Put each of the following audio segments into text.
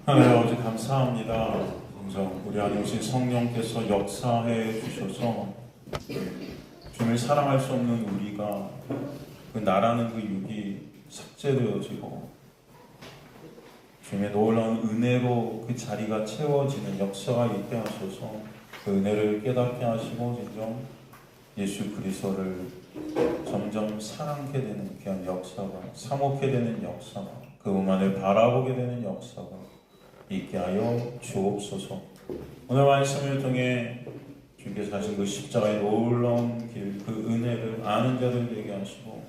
하나님 아버지 감사합니다. 우리 안에 오신 성령께서 역사해 주셔서 주님을 사랑할 수 없는 우리가 그 나라는 그 육이 삭제되어지고 주님의 놀라운 은혜로 그 자리가 채워지는 역사가 있게 하셔서 그 은혜를 깨닫게 하시고 진정 예수 그리스도를 점점 사랑하게 되는 귀한 역사가, 사모하게 되는 역사가, 그분만을 바라보게 되는 역사가 있게 하여 주옵소서. 오늘 말씀을 통해 주께서 하신 그 십자가의 놀라운 길, 그 은혜를 아는 자들 되게 하시고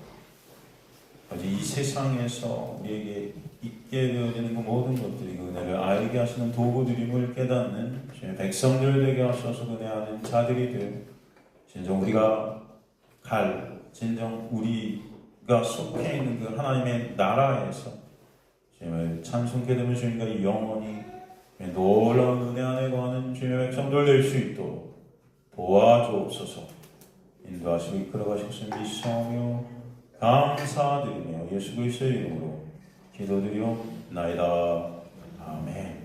아직 이 세상에서 우리에게 있게 되어지는 그 모든 것들이 그 은혜를 알게 하시는 도구들임을 깨닫는 주님의 백성들 되게 하셔서 은혜 아는 자들이 되어 진정 우리가 진정 우리가 속해 있는 그 하나님의 나라에서 주님을 찬송케 되면 주님과 영원히 놀라운 은혜 안에 거하는 주님의 백성들 될 수 있도록 도와주옵소서. 인도하시고 이끌어가시고 믿사오며 감사드리며 예수 그리스도의 이름으로 기도드리옵나이다. 아멘.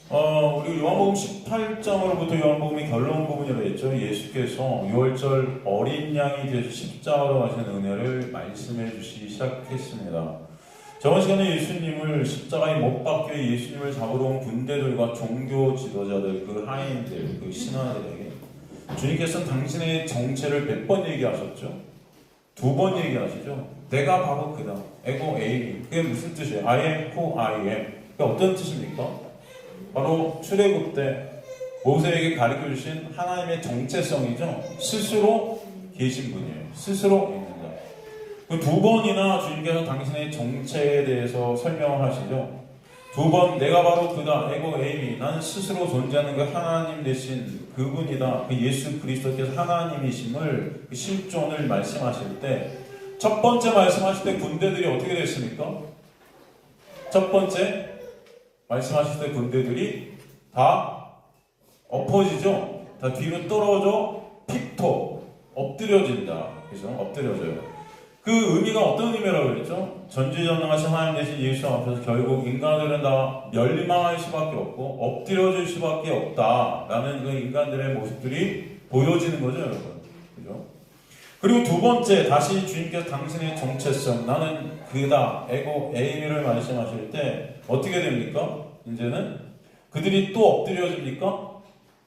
우리 요한복음 18장으로부터 요한복음이 결론 부분이라고 했죠. 예수께서 6월절 어린 양이 되셔 십자가로 가시는 은혜를 말씀해 주시기 시작했습니다. 저번 시간에 예수님을 십자가에 못 박혀 예수님을 잡으러 온 군대들과 종교 지도자들, 그 하인들, 그 신하들에게 주님께서는 당신의 정체를 몇 번 얘기하셨죠? 2번 얘기하시죠. 내가 바로 그다. 에고 에이미. 그게 무슨 뜻이에요? I am who I am. 그게 어떤 뜻입니까? 바로 출애굽 때 모세에게 가르쳐 주신 하나님의 정체성이죠. 스스로 계신 분이에요. 스스로 있는 자. 그 2번이나 주님께서 당신의 정체에 대해서 설명을 하시죠. 2번 내가 바로 그다. 에고 에이미. 나는 스스로 존재하는 그 하나님 되신 그분이다. 그 예수 그리스도께서 하나님이심을 그 실존을 말씀하실 때 첫 번째 말씀하실 때 군대들이 어떻게 됐습니까? 첫 번째 말씀하실 때 군대들이 다 엎어지죠. 다 뒤로 떨어져 픽토 엎드려진다. 그죠? 엎드려져요. 그 의미가 어떤 의미라고 그랬죠? 전지전능하신 하나님 되신 예수 앞에서 결국 인간들은 다 멸망할 수밖에 없고 엎드려질 수밖에 없다라는 그 인간들의 모습들이 보여지는 거죠, 여러분. 그죠? 그리고 2번째 다시 주님께서 당신의 정체성, 나는 그다, 에고 에이미를 말씀하실 때 어떻게 됩니까? 이제는 그들이 또 엎드려집니까?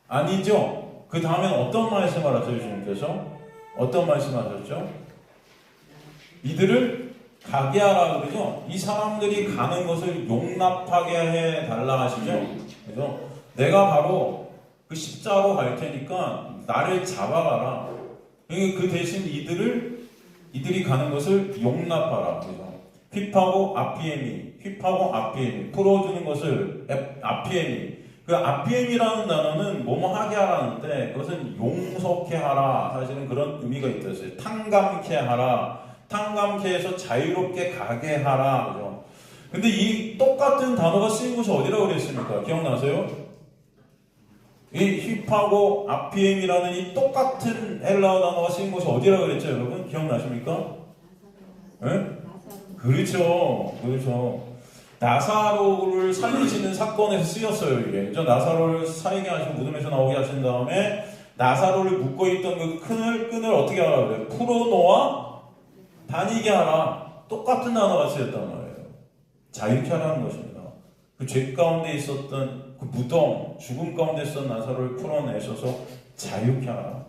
아니죠. 그 다음엔 어떤 말씀을 하셨죠? 주님께서 어떤 말씀을 하셨죠? 이들을 가게 하라 그러죠. 이 사람들이 가는 것을 용납하게 해달라 하시죠. 그래서 내가 바로 그 십자가로 갈 테니까 나를 잡아가라. 그 대신 이들이 가는 것을 용납하라. 그래서 휘파고 아피에미 풀어주는 것을 아피에미. 그 아피에미라는 단어는 뭐뭐 하게 하라는데 그것은 용서케 하라. 사실은 그런 의미가 있었어요. 탕감케 하라. 탕감케 해서 자유롭게 가게 하라. 그죠? 근데 이 똑같은 단어가 쓰인 곳이 어디라고 그랬습니까? 기억나세요? 이 힙하고 아피엠이라는 이 똑같은 헬라어 단어가 쓰인 곳이 어디라고 그랬죠, 여러분? 기억나십니까? 네? 그렇죠. 나사로를 살리시는 사건에서 쓰였어요, 이게. 저 나사로를 살게 하시고 무덤에서 나오게 하신 다음에 나사로를 묶어있던 그 끈을 어떻게 하라 그래요? 풀어놓아 다니게 하라. 똑같은 단어가 쓰였단 말이에요. 자유케 하라는 것입니다. 그 죄 가운데 있었던 그 무덤, 죽음 가운데 있었던 나사로를 풀어내셔서 자유케 하라.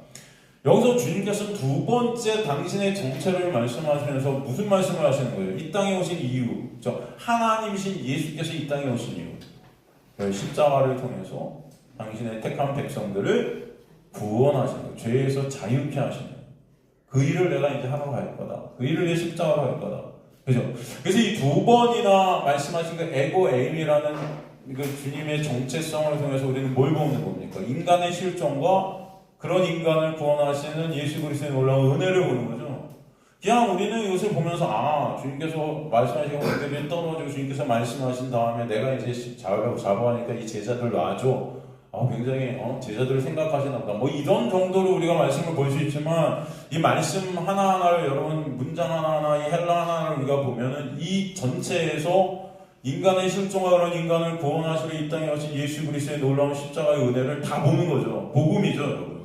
여기서 주님께서 두 번째 당신의 정체를 말씀하시면서 무슨 말씀을 하시는 거예요? 이 땅에 오신 이유, 하나님이신 예수께서 이 땅에 오신 이유, 십자가를 통해서 당신의 택한 백성들을 구원하시는 거예요. 죄에서 자유케 하시는 거예요. 그 일을 내가 이제 하러 갈 거다. 그 일을 내 십자가로 할 거다. 그죠? 그래서 이 두 번이나 말씀하신 그 에고 에임이라는 그 주님의 정체성을 통해서 우리는 뭘 보는 겁니까? 인간의 실존과 그런 인간을 구원하시는 예수 그리스도의 놀라운 은혜를 보는 거죠. 그냥 우리는 이것을 보면서 주님께서 말씀하신 것들이 떨어지고 주님께서 말씀하신 다음에 내가 이제 잡아가니까 이 제자들 놔줘. 굉장히 제자들을 생각하시나 보다. 뭐 이런 정도로 우리가 말씀을 볼 수 있지만 이 말씀 하나하나를 여러분 문장 하나하나 이 헬라 하나를 우리가 보면은 이 전체에서 인간의 실종과 그런 인간을 구원하시러 이 땅에 오신 예수 그리스도의 놀라운 십자가의 은혜를 다 보는 거죠. 복음이죠, 여러분.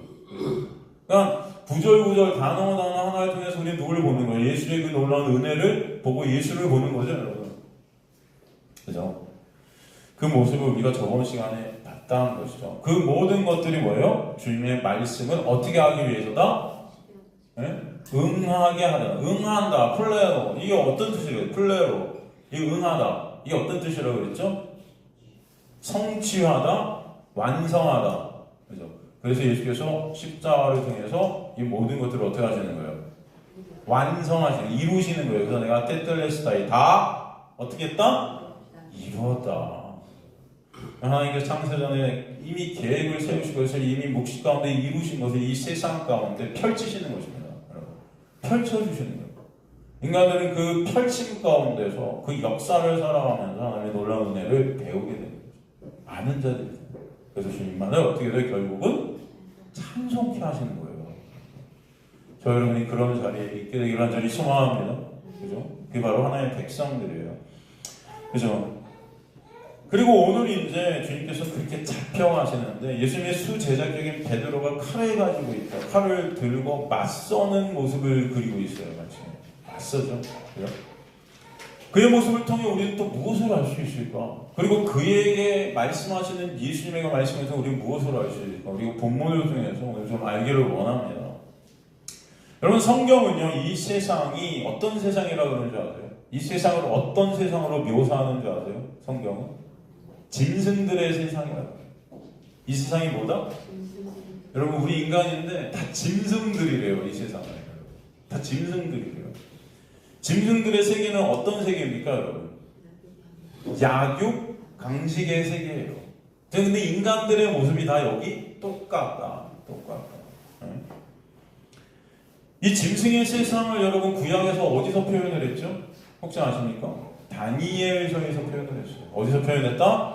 그러니까 구절구절 단어 하나를 통해서 우리는 누구를 보는 거예요? 예수의 그 놀라운 은혜를 보고 예수를 보는 거죠, 여러분. 그죠? 그 모습을 우리가 저번 시간에 봤다는 것이죠. 그 모든 것들이 뭐예요? 주님의 말씀을 어떻게 하기 위해서다? 네? 응하게 하다. 응한다. 플레로. 이게 어떤 뜻이에요? 플레로. 이게 응하다. 이게 어떤 뜻이라고 그랬죠? 성취하다, 완성하다. 그죠? 그래서 예수께서 십자가를 통해서 이 모든 것들을 어떻게 하시는 거예요? 완성하시는, 이루시는 거예요. 그래서 내가 테텔레스타이 다 어떻게 했다? 이루었다. 하나님께서 창세전에 이미 계획을 세우시고 그래서 이미 묵시 가운데 이루신 것을 이 세상 가운데 펼치시는 것입니다. 여러분. 펼쳐주시는 거예요. 인간들은 그 펼침 가운데서 그 역사를 살아가면서 하나님의 놀라운 은혜를 배우게 되는 거죠. 아는 자들이. 그래서 주님만을 어떻게 돼요? 결국은 찬송케 하시는 거예요. 저 여러분이 그런 자리에 있게 되기를 간절히 소망합니다. 그죠? 그게 바로 하나님의 백성들이에요. 그죠? 그리고 오늘 이제 주님께서 그렇게 자평하시는데 예수님의 수제자격인 베드로가 칼을 가지고 있다. 칼을 들고 맞서는 모습을 그리고 있어요. 마치. 맞서죠. 그죠? 그의 모습을 통해 우리는 또 무엇을 알 수 있을까? 그리고 그에게 말씀하시는 예수님의 말씀에서 우리는 무엇을 알 수 있을까? 우리가 본문을 통해서 오늘 좀 알기를 원합니다. 여러분 성경은요 이 세상이 어떤 세상이라고 그러는 줄 아세요? 이 세상을 어떤 세상으로 묘사하는 줄 아세요? 성경은 짐승들의 세상이라고. 이 세상이 뭐다? 여러분 우리 인간인데 다 짐승들이래요. 이 세상을. 다 짐승들이래요. 짐승들의 세계는 어떤 세계입니까, 여러분? 약육, 강식의 세계예요. 근데 인간들의 모습이 다 여기 똑같다. 이 짐승의 세상을 여러분 구약에서 어디서 표현을 했죠? 혹시 아십니까? 다니엘서에서 표현을 했어요. 어디서 표현했다?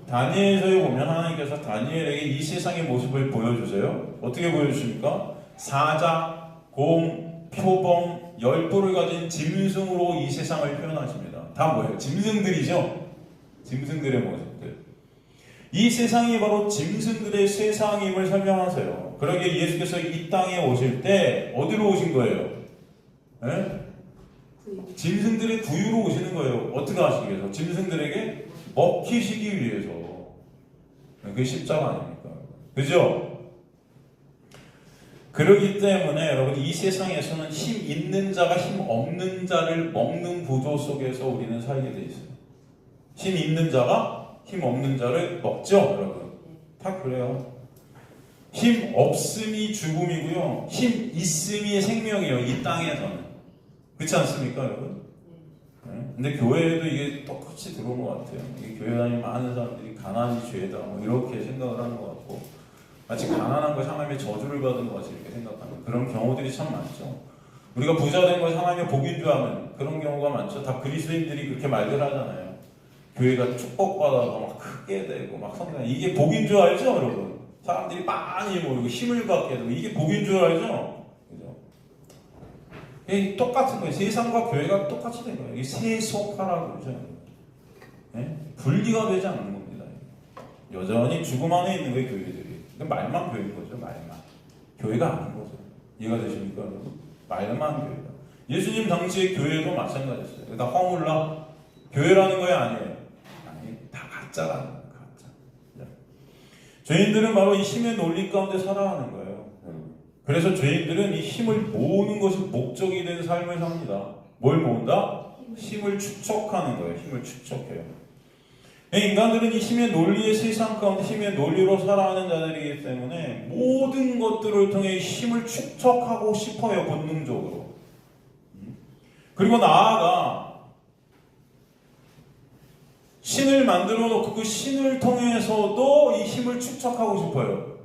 다니엘서에 보면 하나님께서 다니엘에게 이 세상의 모습을 보여주세요. 어떻게 보여주십니까? 사자, 곰, 표범, 열부를 가진 짐승으로 이 세상을 표현하십니다. 다 뭐예요? 짐승들이죠? 짐승들의 모습들. 이 세상이 바로 짐승들의 세상임을 설명하세요. 그러기에 예수께서 이 땅에 오실 때 어디로 오신 거예요? 네? 짐승들의 구유로 오시는 거예요. 어떻게 하시기 위해서? 짐승들에게 먹히시기 위해서. 그게 십자가 아닙니까? 그죠? 그렇기 때문에 여러분 이 세상에서는 힘 있는 자가 힘 없는 자를 먹는 구조 속에서 우리는 살게 돼 있어요. 힘 있는 자가 힘 없는 자를 먹죠, 여러분. 다 그래요. 힘 없음이 죽음이고요. 힘 있음이 생명이에요. 이 땅에서는. 그렇지 않습니까, 여러분? 네? 근데 교회에도 이게 똑같이 들어온 것 같아요. 이게 교회 다니는 많은 사람들이 가난이 죄다 뭐 이렇게 생각을 하는 것 같고 마치 가난한 것이 하나님의 저주를 받은 것 같이 이렇게 생각하는 그런 경우들이 참 많죠. 우리가 부자 된 것이 하나님의 복인 줄 아는 그런 경우가 많죠. 다 그리스도인들이 그렇게 말들 하잖아요. 교회가 축복받아서 막 크게 되고 막 성장, 이게 복인 줄 알죠, 여러분? 사람들이 많이 모이고 힘을 갖게 되고 이게 복인 줄 알죠? 그죠? 이게 똑같은 거예요. 세상과 교회가 똑같이 된 거예요. 이게 세속화라고 그러죠. 네? 분리가 되지 않는 겁니다. 여전히 죽음 안에 있는 거예요, 교회들이. 말만 교회인 거죠, 말만. 교회가 아닌 거죠. 이해가 되십니까, 여러분? 말만 교회다. 예수님 당시의 교회도 마찬가지였어요. 다 허물라 교회라는 거야, 아니에요? 아니, 다 가짜라는 거예요, 가짜. 죄인들은 바로 이 힘의 논리 가운데 살아가는 거예요. 그래서 죄인들은 이 힘을 모으는 것이 목적이 된 삶을 삽니다. 뭘 모은다? 힘을 축적하는 거예요. 힘을 축적해요. 인간들은 이 힘의 논리의 세상 가운데 힘의 논리로 살아가는 자들이기 때문에 모든 것들을 통해 힘을 축적하고 싶어요, 본능적으로. 그리고 나아가 신을 만들어 놓고 그 신을 통해서도 이 힘을 축적하고 싶어요.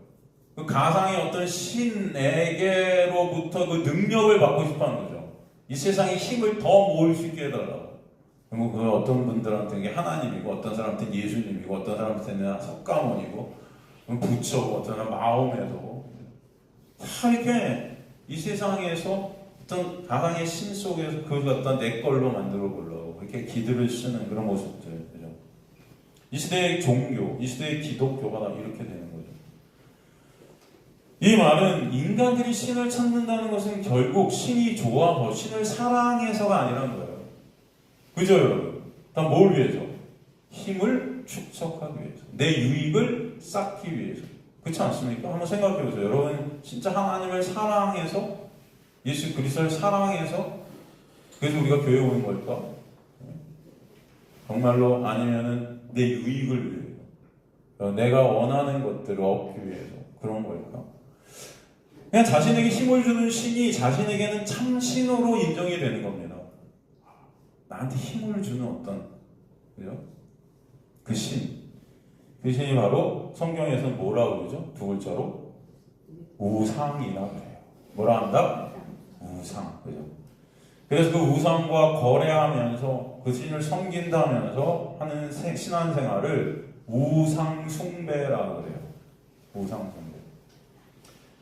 그 가상의 어떤 신에게로부터 그 능력을 받고 싶어 하는 거죠. 이 세상에 힘을 더 모을 수 있게 해달라고. 그리고 그 어떤 분들한테는 하나님이고, 어떤 사람한테는 예수님이고, 어떤 사람한테는 석가모니고, 부처고, 어떤 사람은 마호메도. 다 이렇게 이 세상에서 어떤 가상의 신 속에서 그걸 갖다 내 걸로 만들어 보려고 이렇게 기들을 쓰는 그런 모습들. 그죠? 이 시대의 종교, 이 시대의 기독교가 다 이렇게 되는 거죠. 이 말은 인간들이 신을 찾는다는 것은 결국 신이 좋아서, 신을 사랑해서가 아니라는 거예요. 그죠, 여러분? 다 뭘 위해서? 힘을 축적하기 위해서. 내 유익을 쌓기 위해서. 그렇지 않습니까? 한번 생각해 보세요. 여러분, 진짜 하나님을 사랑해서, 예수 그리스도를 사랑해서, 그래서 우리가 교회에 오는 걸까? 정말로 아니면은 내 유익을 위해서, 내가 원하는 것들을 얻기 위해서 그런 걸까? 그냥 자신에게 힘을 주는 신이 자신에게는 참 신으로 인정이 되는 겁니다. 나한테 힘을 주는 어떤, 그죠? 그 신. 그 신이 바로 성경에서는 뭐라고 그러죠? 두 글자로? 우상이라고 해요. 뭐라 한다? 우상. 그죠? 그래서 그 우상과 거래하면서 그 신을 섬긴다면서 하는 신앙생활을 우상숭배라고 그래요. 우상숭배.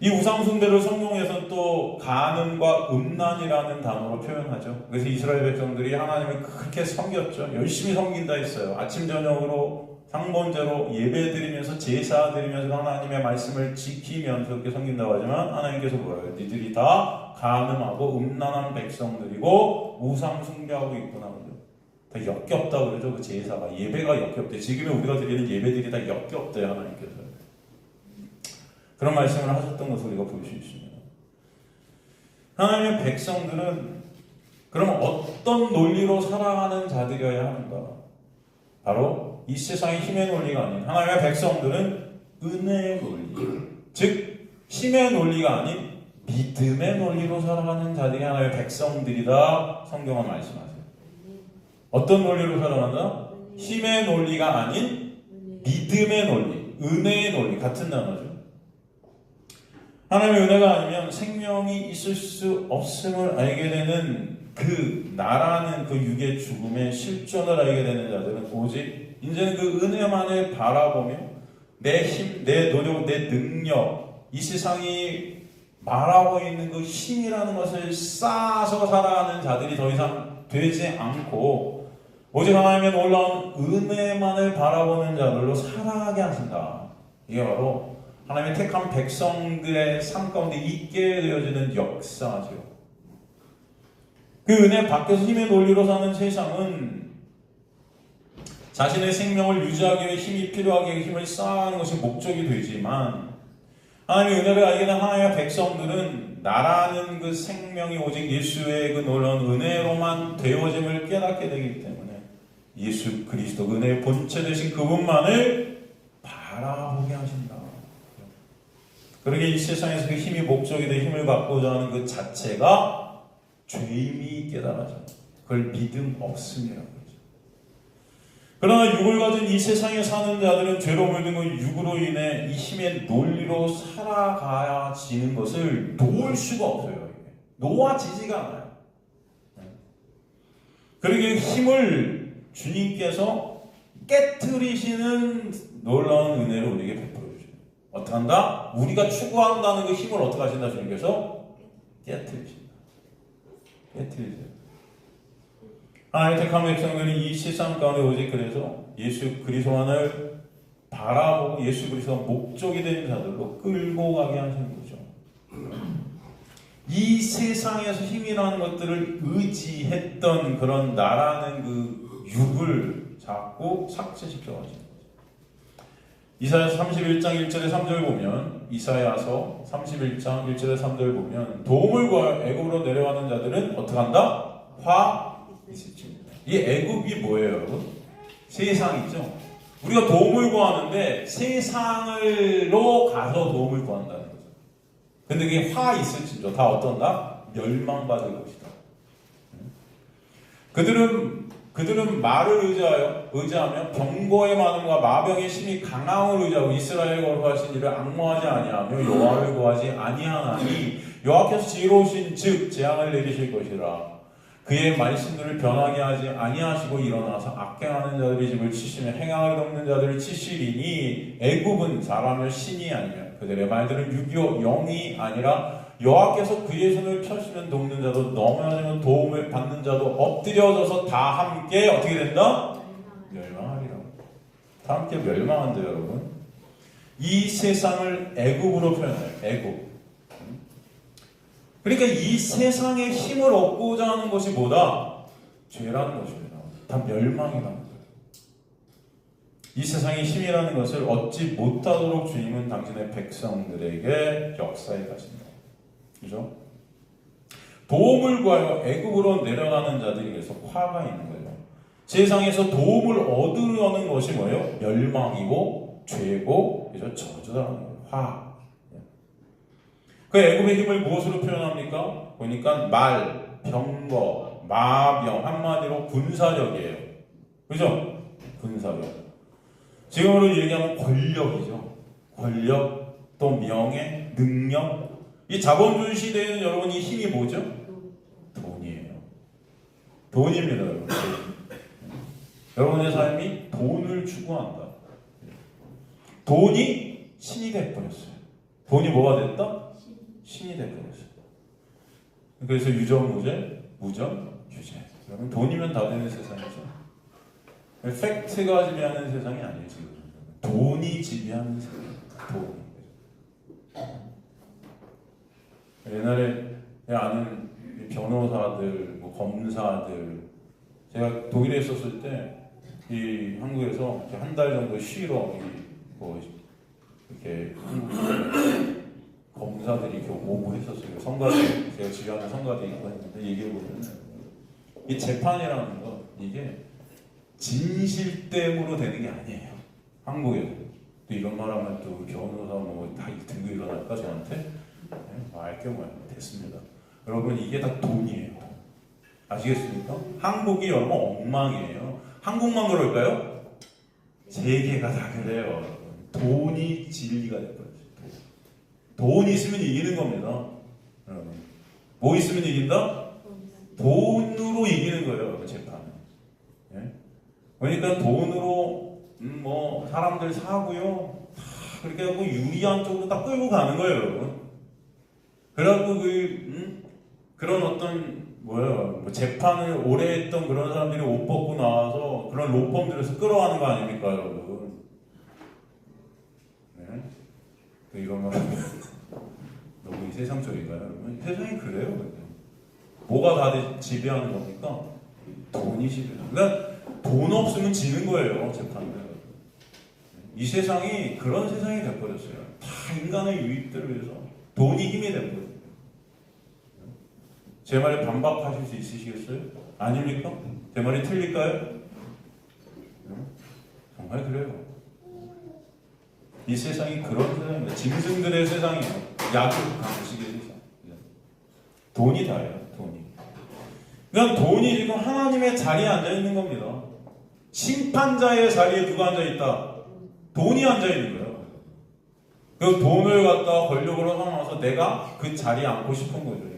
이 우상숭배를 성경에서 또 간음과 음란이라는 단어로 표현하죠. 그래서 이스라엘 백성들이 하나님을 그렇게 섬겼죠. 열심히 섬긴다 했어요. 아침 저녁으로 상번제로 예배드리면서 제사드리면서 하나님의 말씀을 지키면서 그렇게 섬긴다고 하지만 하나님께서 뭐예요? 니들이 다 간음하고 음란한 백성들이고 우상숭배하고 있구나. 다 역겹다고 그러죠. 그 제사가. 예배가 역겹대. 지금의 우리가 드리는 예배들이 다 역겹대요. 하나님께서. 그런 말씀을 하셨던 것을 우리가 볼 수 있습니다. 하나님의 백성들은 그럼 어떤 논리로 살아가는 자들이어야 하는가? 바로 이 세상의 힘의 논리가 아닌 하나님의 백성들은 은혜의 논리, 즉 힘의 논리가 아닌 믿음의 논리로 살아가는 자들이 하나님의 백성들이다. 성경은 말씀하세요. 어떤 논리로 살아간다? 힘의 논리가 아닌 믿음의 논리, 은혜의 논리, 같은 단어죠. 하나님의 은혜가 아니면 생명이 있을 수 없음을 알게 되는 그 나라는 그 육의 죽음의 실존을 알게 되는 자들은 오직 이제는 그 은혜만을 바라보며 내 힘, 내 노력, 내 능력, 이 세상이 말하고 있는 그 힘이라는 것을 쌓아서 살아가는 자들이 더 이상 되지 않고 오직 하나님의 놀라운 은혜만을 바라보는 자들로 살아가게 하신다. 이게 바로 하나님의 택한 백성들의 삶 가운데 있게 되어지는 역사죠. 그 은혜 밖에서 힘의 논리로 사는 세상은 자신의 생명을 유지하기 위해 힘이 필요하기 위해 힘을 쌓아가는 것이 목적이 되지만 하나님의 은혜를 알게 된 하나님의 백성들은 나라는 그 생명이 오직 예수의 그 놀라운 은혜로만 되어짐을 깨닫게 되기 때문에 예수 그리스도 은혜의 본체 되신 그분만을 바라보게 하신다. 그러게 이 세상에서 그 힘이 목적이 돼 힘을 갖고자 하는 그 자체가 죄임이 깨달아져. 그걸 믿음 없음이라고 하죠. 그러나 육을 가진 이 세상에 사는 자들은 죄로 물든 그 육으로 인해 이 힘의 논리로 살아가지는 것을 놓을 수가 없어요. 놓아지지가 않아요. 그러게 힘을 주님께서 깨트리시는 놀라운 은혜를 우리에게 베풀어 주셔요. 어떻게 한다? 우리가 추구한다는 그 힘을 어떻게 하신다? 주님께서 깨트리신다. 깨트리세요. 하나님의 택한 백성들이 이 세상 가운데 오직 그래서 예수 그리스도만을 바라보고 예수 그리스도가 목적이 된 자들로 끌고 가게 하시는 거죠. 이 세상에서 힘이라는 것들을 의지했던 그런 나라는 그 육을 잡고 삭제시켜 가시는 거죠. 이사야서 31장 1절에 3절 보면, 이사야서 31장 1절에 3절 보면 도움을 구하여 애굽으로 내려가는 자들은 어떻게 한다? 화 있을 칩니다. 이 애굽이 뭐예요, 여러분? 세상이죠. 우리가 도움을 구하는데 세상으로 가서 도움을 구한다는 거죠. 근데 그게 화 있을지도 다 어떤다? 멸망받을 것이다. 그들은 말을 의지하며 병거의 많음과 마병의 심히 강함을 의지하고 이스라엘에 거룩하신 이를 앙모하지 아니하며 여호와를 구하지 아니하나니 여호와께서 지혜로우신 즉 재앙을 내리실 것이라. 그의 말씀들을 변하게 하지 아니하시고 일어나서 악행하는 자들의 집을 치시며 행악을 덮는 자들을 치시리니 애굽은 사람의 신이 아니며 그들의 말들은 육이요 영이 아니라 여호와께서 그의 손을 펴시면 돕는 자도 넘어지면 도움을 받는 자도 엎드려져서 다 함께 어떻게 된다? 멸망하리라. 다 함께 멸망한대요, 여러분. 이 세상을 애굽으로 표현해요. 애굽. 그러니까 이 세상에 힘을 얻고자 하는 것이 뭐다? 죄라는 것입니다. 다 멸망이라는 거예요. 이 세상의 힘이라는 것을 얻지 못하도록 주님은 당신의 백성들에게 역사해 가신다. 그죠? 도움을 구하여 애굽으로 내려가는 자들에게서 화가 있는 거예요. 세상에서 도움을 얻으려는 것이 뭐예요? 멸망이고 죄고 그죠? 저주라는 거예요. 화. 그 애굽의 힘을 무엇으로 표현합니까? 보니까 말, 병거, 마병, 한마디로 군사력이에요. 그죠? 군사력. 지금으로 얘기하면 권력이죠. 권력, 또 명예, 능력. 이 자본주의 시대에는 여러분 이 힘이 뭐죠? 돈이에요. 돈입니다, 여러분. 여러분의 삶이 돈을 추구한다. 돈이 신이 돼버렸어요. 돈이 뭐가 됐다? 신이 돼버렸어요. 그래서 유전무죄, 무전, 유죄. 여러분 돈이면 다 되는 세상이죠. 팩트가 지배하는 세상이 아니에요, 지금. 돈이 지배하는 세상. 돈. 옛날에 아는 변호사들, 뭐 검사들, 제가 독일에 있었을 때 이 한국에서 한 달 정도 쉬러 뭐 이렇게 검사들이 이렇게 오고 했었어요. 성가대, 제가 지휘하는 성가대 있고 했는데 얘기해 보면 이 재판이라는 거 이게 진실됨으로 되는 게 아니에요. 한국에서 또 이런 말하면 또 변호사 뭐 다 들고 일어날까 저한테? 네, 알게 뭐야 됐습니다. 여러분 이게 다 돈이에요. 아시겠습니까? 한국이 여러분 엉망이에요. 한국만 그럴까요? 세계가 다 그래요. 돈이 진리가 돼버렸어요. 돈 있으면 이기는 겁니다. 여러분 뭐 있으면 이긴다? 돈으로 이기는 거예요. 재판은. 예? 그러니까 돈으로 뭐 사람들 사고요. 다 그렇게 하고 유리한 쪽으로 다 끌고 가는 거예요, 여러분. 그래갖고 그런 어떤 뭐 재판을 오래 했던 그런 사람들이 옷 벗고 나와서 그런 로펌들에서 끌어가는 거 아닙니까, 여러분? 네? 또 이런 거 너무 세상적인가요, 여러분? 세상이 그래요, 근데. 뭐가 다 지배하는 겁니까? 돈이 지배하는. 그러니까 돈 없으면 지는 거예요, 재판을. 이 세상이 그런 세상이 돼버렸어요. 다 인간의 유익들을 위해서 돈이 힘이 돼버렸어요. 제 말에 반박하실 수 있으시겠어요? 아닙니까? 제 말이 틀릴까요? 정말 그래요. 이 세상이 그런 세상입니다. 짐승들의 세상이에요. 약을 강식의 세상. 돈이 다예요. 돈이. 그러니까 돈이 지금 하나님의 자리에 앉아 있는 겁니다. 심판자의 자리에 누가 앉아 있다? 돈이 앉아 있는 거예요. 그 돈을 갖다가 권력으로 삼아서 내가 그 자리에 앉고 싶은 거죠.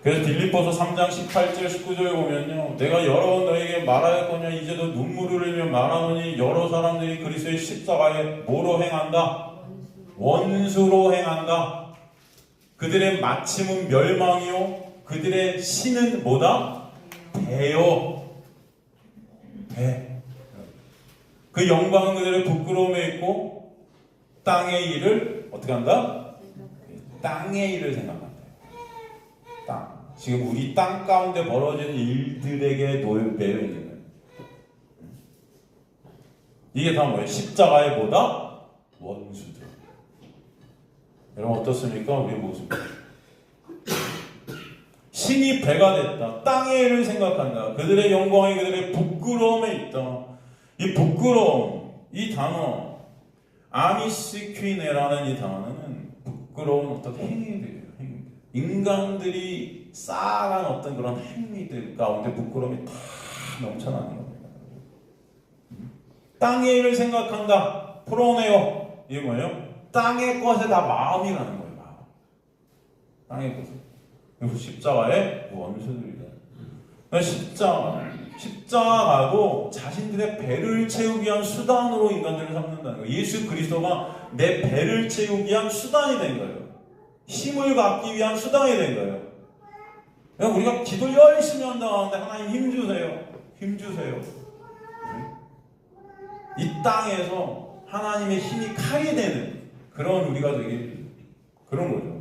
그래서 빌립보서 3장 18절 19절에 보면요, 내가 여러 너에게 말하였거냐 이제 너 눈물을 흘리며 말하노니 여러 사람들이 그리스도의 십자가에 뭐로 행한다? 원수로 행한다. 그들의 마침은 멸망이요 그들의 신은 뭐다? 배요. 배. 그 영광은 그들의 부끄러움에 있고 땅의 일을 어떻게 한다? 땅의 일을 생각한다. 땅. 지금 우리 땅 가운데 벌어지는 일들에게 매여 있는 거예요. 이게 다 뭐예요? 십자가의 뭐다? 원수들. 여러분 어떻습니까? 우리의 모습. 신이 배가 됐다. 땅의 일을 생각한다. 그들의 영광이 그들의 부끄러움에 있다. 이 부끄러움, 이 단어, 아미스퀴네라는 이 단어는 부끄러운 어떤 행위들이에요. 인간들이 쌓아간 어떤 그런 행위들 가운데 부끄러움이 다 넘쳐나는 겁니다. 땅의 일을 생각한다. 프로네오. 이게 뭐예요? 땅의 것에 다 마음이 가는 거예요. 마음. 땅의 것에. 그리고 십자가의 원수들이다. 십자가도 자신들의 배를 채우기 위한 수단으로 인간들을 삼는다는 거예요. 예수 그리스도가 내 배를 채우기 위한 수단이 된 거예요. 힘을 갖기 위한 수단이 된 거예요. 그러니까 우리가 기도 열심히 한다는데 하나님 힘 주세요. 힘 주세요. 이 땅에서 하나님의 힘이 칼이 되는 그런 우리가 되길 그런 거죠.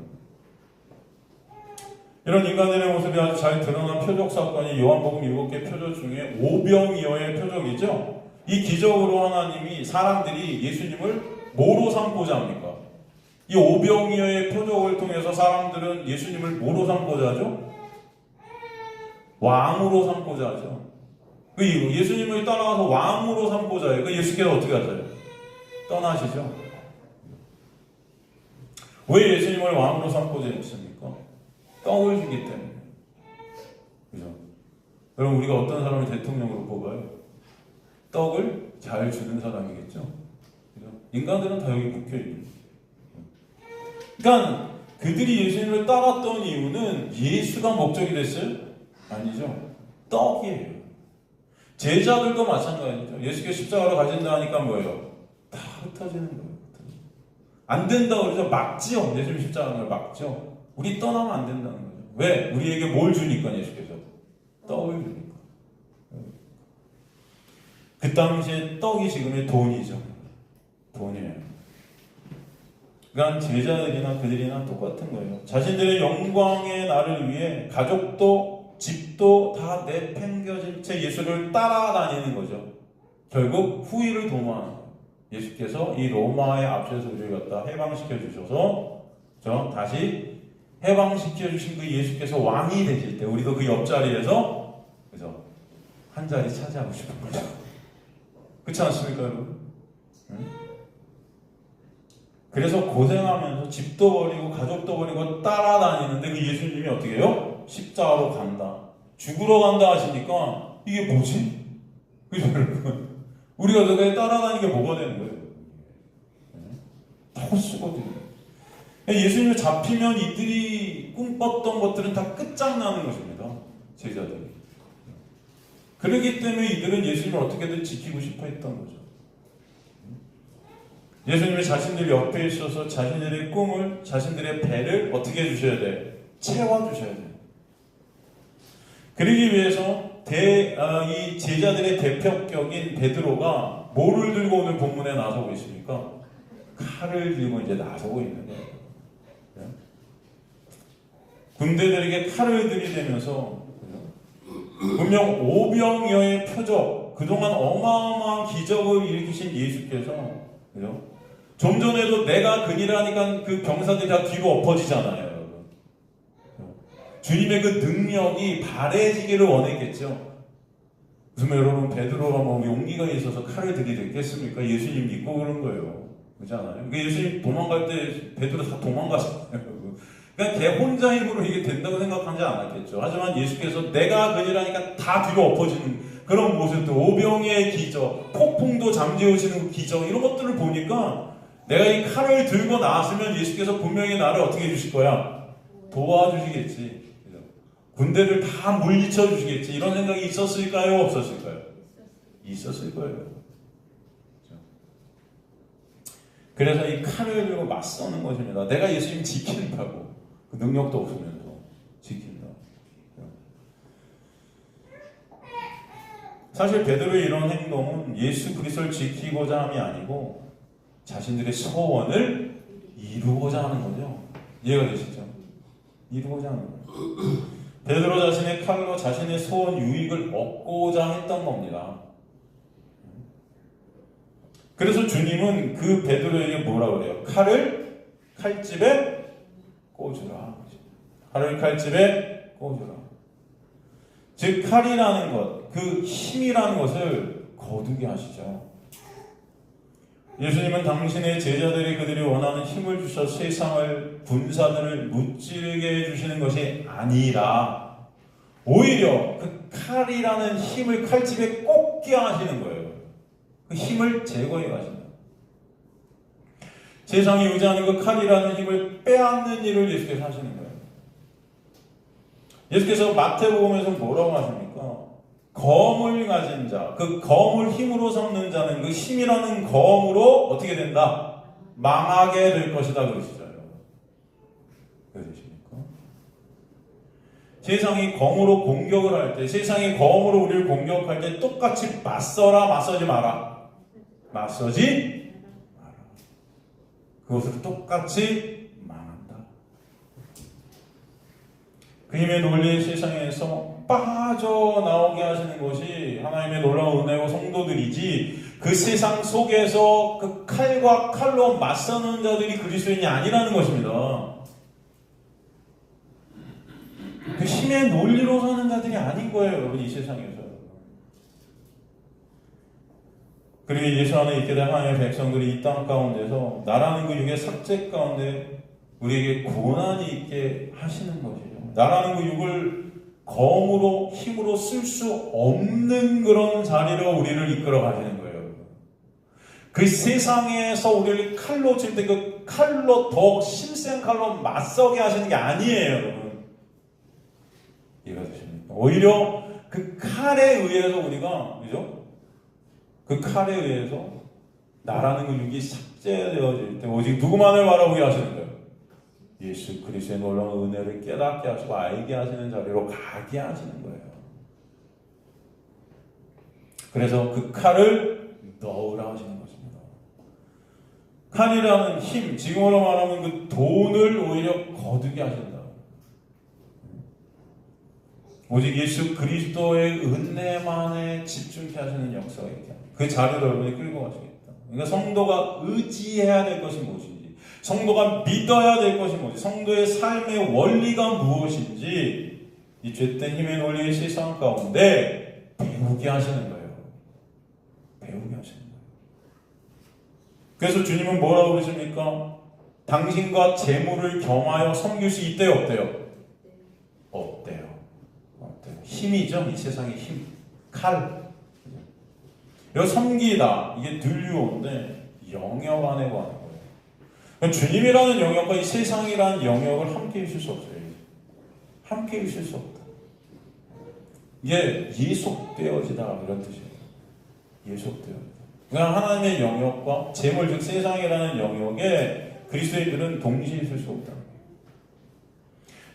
이런 인간들의 모습이 아주 잘 드러난 표적 사건이 요한복음 7개 표적 중에 오병이어의 표적이죠. 이 기적으로 하나님이 사람들이 예수님을 뭐로 삼고자 합니까? 이 오병이어의 표적을 통해서 사람들은 예수님을 뭐로 삼고자 하죠? 왕으로 삼고자 하죠. 예수님을 따라가서 왕으로 삼고자 해요. 예수께서 어떻게 하세요? 떠나시죠. 왜 예수님을 왕으로 삼고자 했습니까? 떡을 주기 때문에. 그죠? 여러분, 우리가 어떤 사람을 대통령으로 뽑아요? 떡을 잘 주는 사람이겠죠? 그죠? 인간들은 다 여기 묶여있는. 그러니까 그들이 예수님을 따랐던 이유는 예수가 목적이 됐어요? 아니죠. 떡이에요. 제자들도 마찬가지죠. 예수께서 십자가로 가신다 하니까 뭐예요? 다 흩어지는 거예요. 안 된다고 그러죠. 막지요. 예수님 십자가를 막죠. 우리 떠나면 안 된다는 거죠. 왜? 우리에게 뭘 주니까 예수께서? 떡을 주니까. 그 당시에 떡이 지금의 돈이죠. 돈이에요. 그러니까 제자들이나 그들이나 똑같은 거예요. 자신들의 영광의 날을 위해 가족도 집도 다 내팽겨진 채 예수를 따라다니는 거죠. 결국 후위를 도모하는 거예요. 예수께서 이 로마의 앞에서 우리를 갖다 해방시켜 주셔서 다시 해방시켜 주신 그 예수께서 왕이 되실 때 우리도 그 옆자리에서 그죠? 한 자리 차지하고 싶은 거죠. 그렇지 않습니까, 여러분? 응? 그래서 고생하면서 집도 버리고 가족도 버리고 따라다니는데 그 예수님이 어떻게 해요? 십자가로 간다. 죽으러 간다 하시니까 이게 뭐지? 그죠, 여러분? 우리가 그게 따라다니는 게 뭐가 되는 거예요? 다 헛수고들이에요. 예수님을 잡히면 이들이 꿈꿨던 것들은 다 끝장나는 것입니다. 제자들이. 그렇기 때문에 이들은 예수님을 어떻게든 지키고 싶어 했던 거죠. 예수님이 자신들 옆에 있어서 자신들의 꿈을, 자신들의 배를 어떻게 해주셔야 돼? 채워주셔야 돼. 그러기 위해서 이 제자들의 대표격인 베드로가 뭐를 들고 오늘 본문에 나서고 있습니까? 칼을 들고 이제 나서고 있는 거예요. 군대들에게 칼을 들이대면서 분명 오병이어의 표적, 그동안 어마어마한 기적을 일으키신 예수께서 좀 전에도 내가 그니라니까 그 병사들이 다 뒤로 엎어지잖아요. 여러분. 주님의 그 능력이 발해지기를 원했겠죠. 무슨 여러분 베드로가 뭐 용기가 있어서 칼을 들이댔겠습니까? 예수님 믿고 그런 거예요. 그렇지 않아요? 그러니까 예수님 도망갈 때 베드로 다 도망갔어요. 그러니까 걔 혼자 힘으로 이게 된다고 생각하지 않았겠죠. 하지만 예수께서 내가 그니라니까 다 뒤로 엎어지는 그런 모습들, 오병이의 기적, 폭풍도 잠재우시는 기적, 이런 것들을 보니까 내가 이 칼을 들고 나왔으면 예수께서 분명히 나를 어떻게 해주실 거야? 도와주시겠지. 군대를 다 물리쳐 주시겠지. 이런 생각이 있었을까요? 없었을까요? 있었을 거예요. 그래서 이 칼을 들고 맞서는 것입니다. 내가 예수님 지킨다고. 그 능력도 없으면서 지킨다. 사실 베드로의 이런 행동은 예수 그리스도를 지키고자 함이 아니고 자신들의 소원을 이루고자 하는 거죠. 이해가 되시죠? 이루고자 하는 거예요. 베드로 자신의 칼로 자신의 소원 유익을 얻고자 했던 겁니다. 그래서 주님은 그 베드로에게 뭐라 그래요? 칼을 칼집에 꽂으라. 칼을 칼집에 꽂으라. 즉 칼이라는 것, 그 힘이라는 것을 거두게 하시죠. 예수님은 당신의 제자들이 그들이 원하는 힘을 주셔 세상을 군사들을 무찌르게 해주시는 것이 아니라 오히려 그 칼이라는 힘을 칼집에 꽂게 하시는 거예요. 그 힘을 제거해 가신다. 세상이 의지하는 그 칼이라는 힘을 빼앗는 일을 예수께서 하시는 거예요. 예수께서 마태복음에서 뭐라고 하십니까? 검을 가진 자, 그 검을 힘으로 삼는 자는 그 힘이라는 검으로 어떻게 된다? 망하게 될 것이다 그러시잖아요. 그러십니까? 세상이 검으로 공격을 할 때, 세상이 검으로 우리를 공격할 때 똑같이 맞서라, 맞서지 마라. 맞서지 마라. 그것을 똑같이 망한다. 그 힘의 논리의 세상에서 빠져나오게 하시는 것이 하나님의 놀라운 은혜고 성도들이지, 그 세상 속에서 그 칼과 칼로 맞서는 자들이 그리스도인이 아니라는 것입니다. 그 힘의 논리로 사는 자들이 아닌 거예요, 여러분, 이 세상에서. 그리고 예수 안에 있게 된 하나님의 백성들이 이 땅 가운데서 나라는 그 육의 삭제 가운데 우리에게 고난이 있게 하시는 것이죠. 나라는 그 육을 검으로 힘으로 쓸 수 없는 그런 자리로 우리를 이끌어 가시는 거예요. 그 세상에서 우리를 칼로 칠 때 그 칼로 더 힘센 칼로 맞서게 하시는 게 아니에요, 여러분. 이해가 되십니까? 오히려 그 칼에 의해서 우리가, 그죠? 그 칼에 의해서 나라는 그 육이 삭제되어질 때 오직 누구만을 바라보게 하시는 거예요? 예수 그리스도의 놀라운 은혜를 깨닫게 하시고 알게 하시는 자리로 가게 하시는 거예요. 그래서 그 칼을 넣으라 하시는 것입니다. 칼이라는 힘, 지금으로 말하면 그 돈을 오히려 거두게 하신다. 오직 예수 그리스도의 은혜만에 집중케 하시는 역사가 있다. 그 자리를 여러분이 끌고 가시겠다. 그러니까 성도가 의지해야 될 것이 무엇인지, 성도가 믿어야 될 것이 무엇인지, 성도의 삶의 원리가 무엇인지 이 죄된 힘의 논리의 세상 가운데 배우게 하시는 거예요. 배우게 하시는 거예요. 그래서 주님은 뭐라고 그러십니까? 당신과 재물을 겸하여 섬길 수 있대요, 없대요? 없대요. 힘이죠, 이 세상의 힘. 칼. 여기 섬기다, 이게 들유어인데 영역 안에 관한 거예요. 주님이라는 영역과 이 세상이라는 영역을 함께 있을 수 없어요. 함께 있을 수 없다. 이게 예속되어지다, 이런 뜻이에요. 예속되어지다. 그러니까 하나님의 영역과 재물, 즉 세상이라는 영역에 그리스도인들은 동시에 있을 수 없다.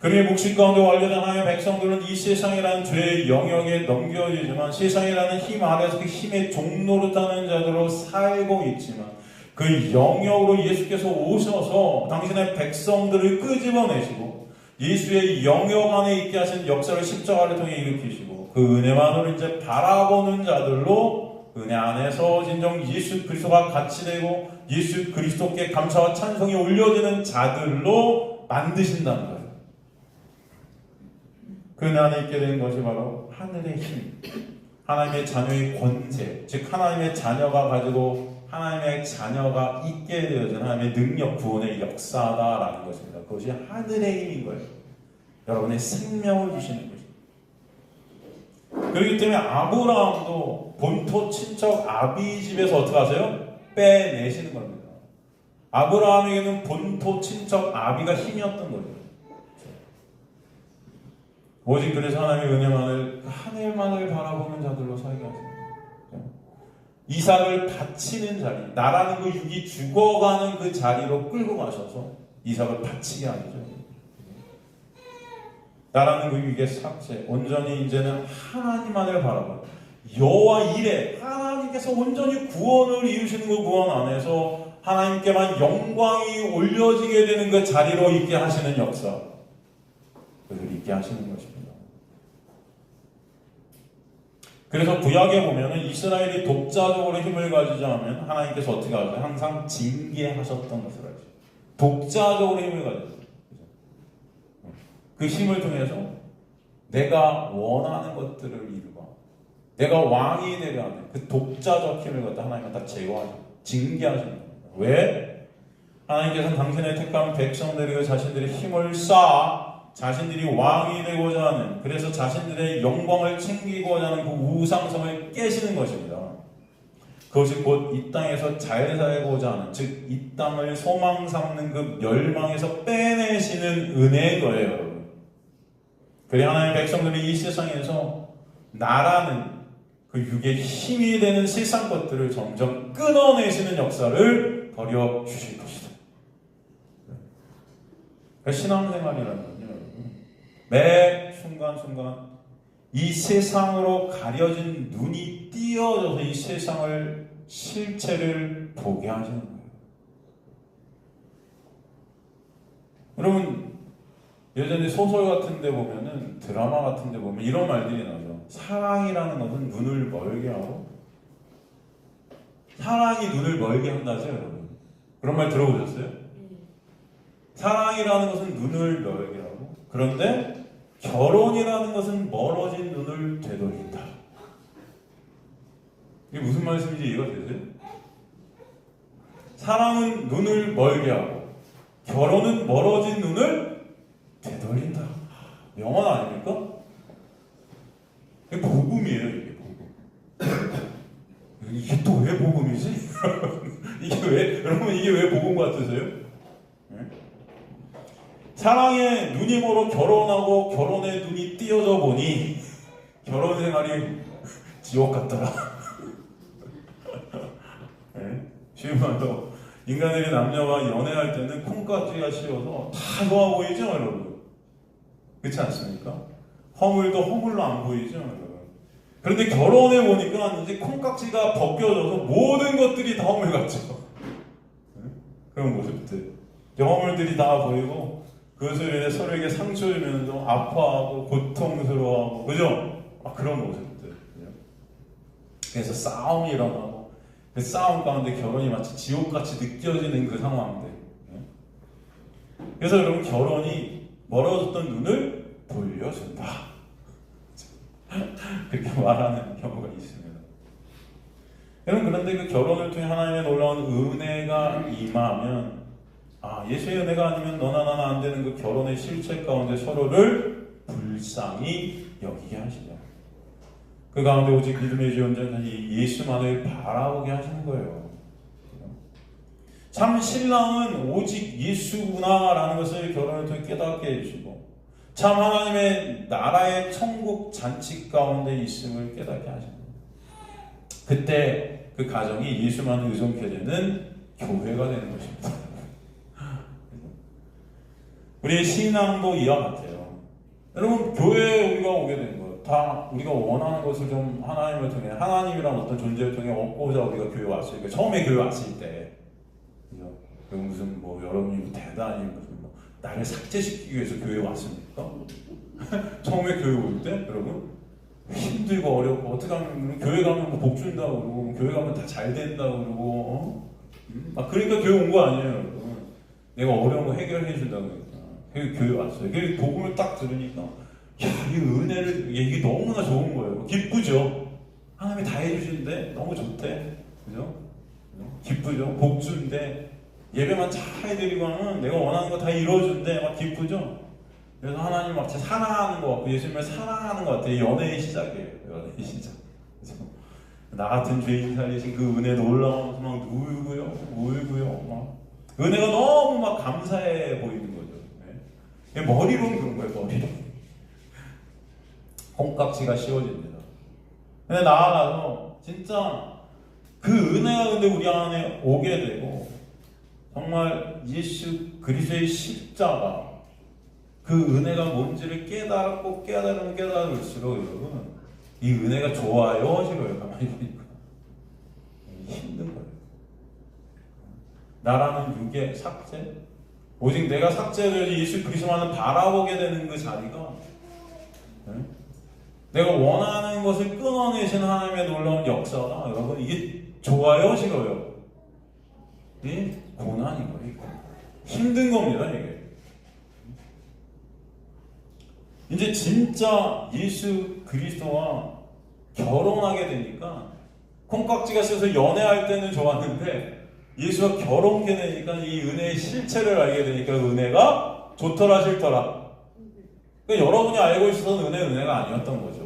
그리고 묵시 가운데 완료된 하나님의 백성들은 이 세상이라는 죄의 영역에 넘겨지지만 세상이라는 힘 아래서 그 힘의 종로로 타는 자들로 살고 있지만 그 영역으로 예수께서 오셔서 당신의 백성들을 끄집어내시고 예수의 영역 안에 있게 하신 역사를 십자가를 통해 일으키시고 그 은혜만으로 이제 바라보는 자들로 은혜 안에서 진정 예수 그리스도가 같이 되고 예수 그리스도께 감사와 찬송이 올려지는 자들로 만드신다는 거예요. 그 은혜 안에 있게 된 것이 바로 하늘의 힘, 하나님의 자녀의 권세, 즉 하나님의 자녀가 가지고 하나님의 자녀가 있게 되어진 하나님의 능력, 구원의 역사다라는 것입니다. 그것이 하늘의 힘인 거예요. 여러분의 생명을 주시는 것입니다. 그렇기 때문에 아브라함도 본토 친척 아비 집에서 어떻게 하세요? 빼내시는 겁니다. 아브라함에게는 본토 친척 아비가 힘이었던 거죠. 오직 그래서 하나님의 은혜만을 하늘만을 바라보는 자들로 살게 하십니다. 이삭을 바치는 자리, 나라는 그 육이 죽어가는 그 자리로 끌고 가셔서 이삭을 바치게 하죠. 나라는 그 육의 삭제, 온전히 이제는 하나님만을 바라보는 여호와 이레, 하나님께서 온전히 구원을 이루시는 그 구원 안에서 하나님께만 영광이 올려지게 되는 그 자리로 있게 하시는 역사, 그들을 있게 하시는 것입니다. 그래서 구약에 보면은 이스라엘이 독자적으로 힘을 가지지 않으면 하나님께서 어떻게 하죠? 항상 징계하셨던 것을 알죠. 독자적으로 힘을 가지죠. 그 힘을 통해서 내가 원하는 것들을 이루고 내가 왕이 되려 하는 그 독자적 힘을 갖다 하나님은 다 제거하죠. 징계하시는 겁니다. 왜? 하나님께서는 당신의 택한 백성들에게 자신들의 힘을 쌓아 자신들이 왕이 되고자 하는, 그래서 자신들의 영광을 챙기고자 하는 그 우상성을 깨시는 것입니다. 그것이 곧 이 땅에서 잘 살고자 하는, 즉 이 땅을 소망 삼는 그 멸망에서 빼내시는 은혜인 거예요, 여러분. 그래 하나님의 백성들이 이 세상에서 나라는 그 육의 힘이 되는 세상 것들을 점점 끊어내시는 역사를 벌여 주실 것이다. 그러니까 신앙생활이라는 건요, 매 순간순간 이 세상으로 가려진 눈이 띄어져서 이 세상을 실체를 보게 하시는 거예요. 여러분, 예전에 소설 같은 데 보면은, 드라마 같은 데 보면 이런 말들이 나오죠. 사랑이라는 것은 눈을 멀게 하고, 사랑이 눈을 멀게 한다죠, 여러분. 그런 말 들어보셨어요? 사랑이라는 것은 눈을 멀게 하고, 그런데 결혼이라는 것은 멀어진 눈을 되돌린다. 이게 무슨 말씀인지 이해가 되세요? 사랑은 눈을 멀게 하고 결혼은 멀어진 눈을 되돌린다. 명언 아닙니까? 이게 복음이에요. 이게 복음. 이게 또 왜 복음이지? 이게 왜, 여러분 이게 왜 복음 같으세요? 사랑에 눈이 멀어 결혼하고 결혼에 눈이 띄어져 보니 결혼 생활이 지옥 같더라. 네? 쉬운 말로 인간들이 남녀가 연애할 때는 콩깍지가 씌워서 다 좋아 보이죠, 여러분? 그렇지 않습니까? 허물도 허물로 안 보이죠, 여러분? 그런데 결혼해 보니까 이제 콩깍지가 벗겨져서 모든 것들이 다 허물 같죠. 네? 그런 모습들, 허물들이 다 보이고. 그것으로 인해 서로에게 상처 주면서 아파하고 고통스러워하고, 그죠? 그런 모습들. 그죠? 그래서 싸움이 일어나고, 그 싸움 가운데 결혼이 마치 지옥같이 느껴지는 그 상황들. 그래서 여러분, 결혼이 멀어졌던 눈을 돌려준다. 그렇게 말하는 경우가 있습니다. 여러분, 그런데 그 결혼을 통해 하나님의 놀라운 은혜가 임하면, 예수의 은혜가 아니면 너나 나나 안 되는 그 결혼의 실체 가운데 서로를 불쌍히 여기게 하시죠. 그 가운데 오직 믿음의 주 온전히 예수만을 바라보게 하시는 거예요. 참 신랑은 오직 예수구나라는 것을 결혼을 통해 깨닫게 해주시고, 참 하나님의 나라의 천국 잔치 가운데 있음을 깨닫게 하십니다. 그때 그 가정이 예수만 의존케 되는 교회가 되는 것입니다. 우리의 신앙도 이와 같아요. 여러분, 교회에 우리가 오게 된 것, 다 우리가 원하는 것을 좀 하나님을 통해, 하나님이란 어떤 존재를 통해 얻고자 우리가 교회 왔을 때, 처음에 교회 왔을 때, 그죠? 무슨 여러분이 대단히 무슨 나를 삭제시키기 위해서 교회에 왔습니까? 처음에 교회 올 때, 여러분, 힘들고 어렵고, 어떻게 하면, 교회 가면 복 준다고 그러고, 교회 가면 다 잘 된다고 그러고, 그러니까 교회 온 거 아니에요, 여러분. 내가 어려운 거 해결해 준다고 그러니까. 교회 왔어요. 복음을 딱 들으니까, 이 은혜를, 이게 너무나 좋은 거예요. 기쁘죠? 하나님이 다 해주시는데, 너무 좋대. 그죠? 기쁘죠? 복주인데, 예배만 잘 해드리고 하면 내가 원하는 거 다 이루어준대. 막 기쁘죠? 그래서 하나님 막 사랑하는 것 같고, 예수님을 사랑하는 것 같아요. 연애의 시작이에요. 연애의 시작. 그래서 나 같은 죄인 살리신 그 은혜 놀라워서 막 울고요. 막. 은혜가 너무 막 감사해 보이는 거죠. 네. 머리로는 그런 거예요, 머리로. 콩깍지가 씌워집니다. 근데 나아가서 진짜 그 은혜가 근데 우리 안에 오게 되고 정말 예수 그리스도의 십자가 그 은혜가 뭔지를 깨달고 깨달을수록 여러분 이 은혜가 좋아요 싫어요? 가만히 보니까 힘든 거예요. 나라는 육의 삭제, 오직 내가 삭제되어 예수 그리스도만을 바라보게 되는 그 자리가, 내가 원하는 것을 끊어내신 하나님의 놀라운 역사가 여러분 이게 좋아요 싫어요? 이 고난인 거예요. 힘든 겁니다 이게. 이제 진짜 예수 그리스도와 결혼하게 되니까 콩깍지가 씌어서 연애할 때는 좋았는데 예수와 결혼하게 되니까 이 은혜의 실체를 알게 되니까 은혜가 좋더라 싫더라. 그러니까 여러분이 알고 있었던 은혜가 아니었던 거죠.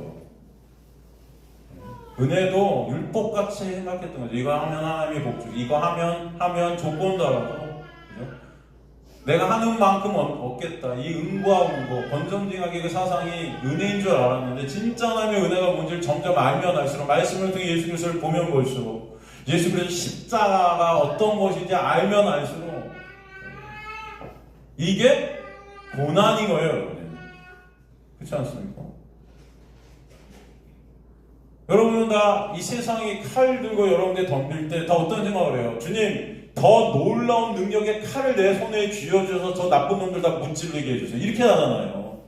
은혜도 율법같이 생각했던 거죠. 이거 하면 하나님이 복주, 이거 하면 조건 달아서 내가 하는 만큼 얻겠다. 이 은과 운고 번정징하게 그 사상이 은혜인 줄 알았는데 진짜 하나님의 은혜가 뭔지를 점점 알면 알수록 말씀을 통해 예수 그리스도를 보면 볼수록 예수 그리스도 십자가가 어떤 것인지 알면 알수록 이게 고난인 거예요, 여러분. 그렇지 않습니까? 여러분은 다 이 세상이 칼 들고 여러분들 덤빌 때 다 어떤 생각을 해요? 주님, 더 놀라운 능력의 칼을 내 손에 쥐어줘서 저 나쁜 놈들 다 무찌르게 해주세요. 이렇게 하잖아요.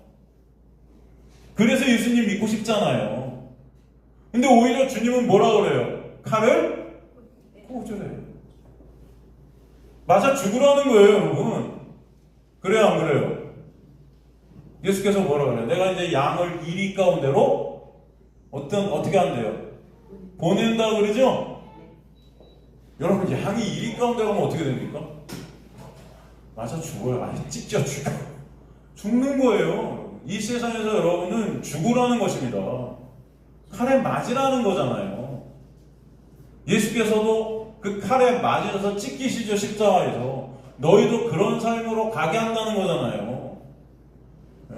그래서 예수님 믿고 싶잖아요. 근데 오히려 주님은 뭐라 그래요? 칼을 꽂으래요. 맞아 죽으라는 거예요, 여러분. 그래요, 안 그래요? 예수께서 뭐라 그래요? 내가 이제 양을 이리 가운데로 어떻게 한대요? 보낸다 그러죠? 여러분 양이 이리 가운데 가면 어떻게 됩니까? 맞아 죽어요. 아니 찢겨 죽어. 죽는 거예요. 이 세상에서 여러분은 죽으라는 것입니다. 칼에 맞으라는 거잖아요. 예수께서도 그 칼에 맞으셔서 찢기시죠 십자가에서. 너희도 그런 삶으로 가게 한다는 거잖아요. 네?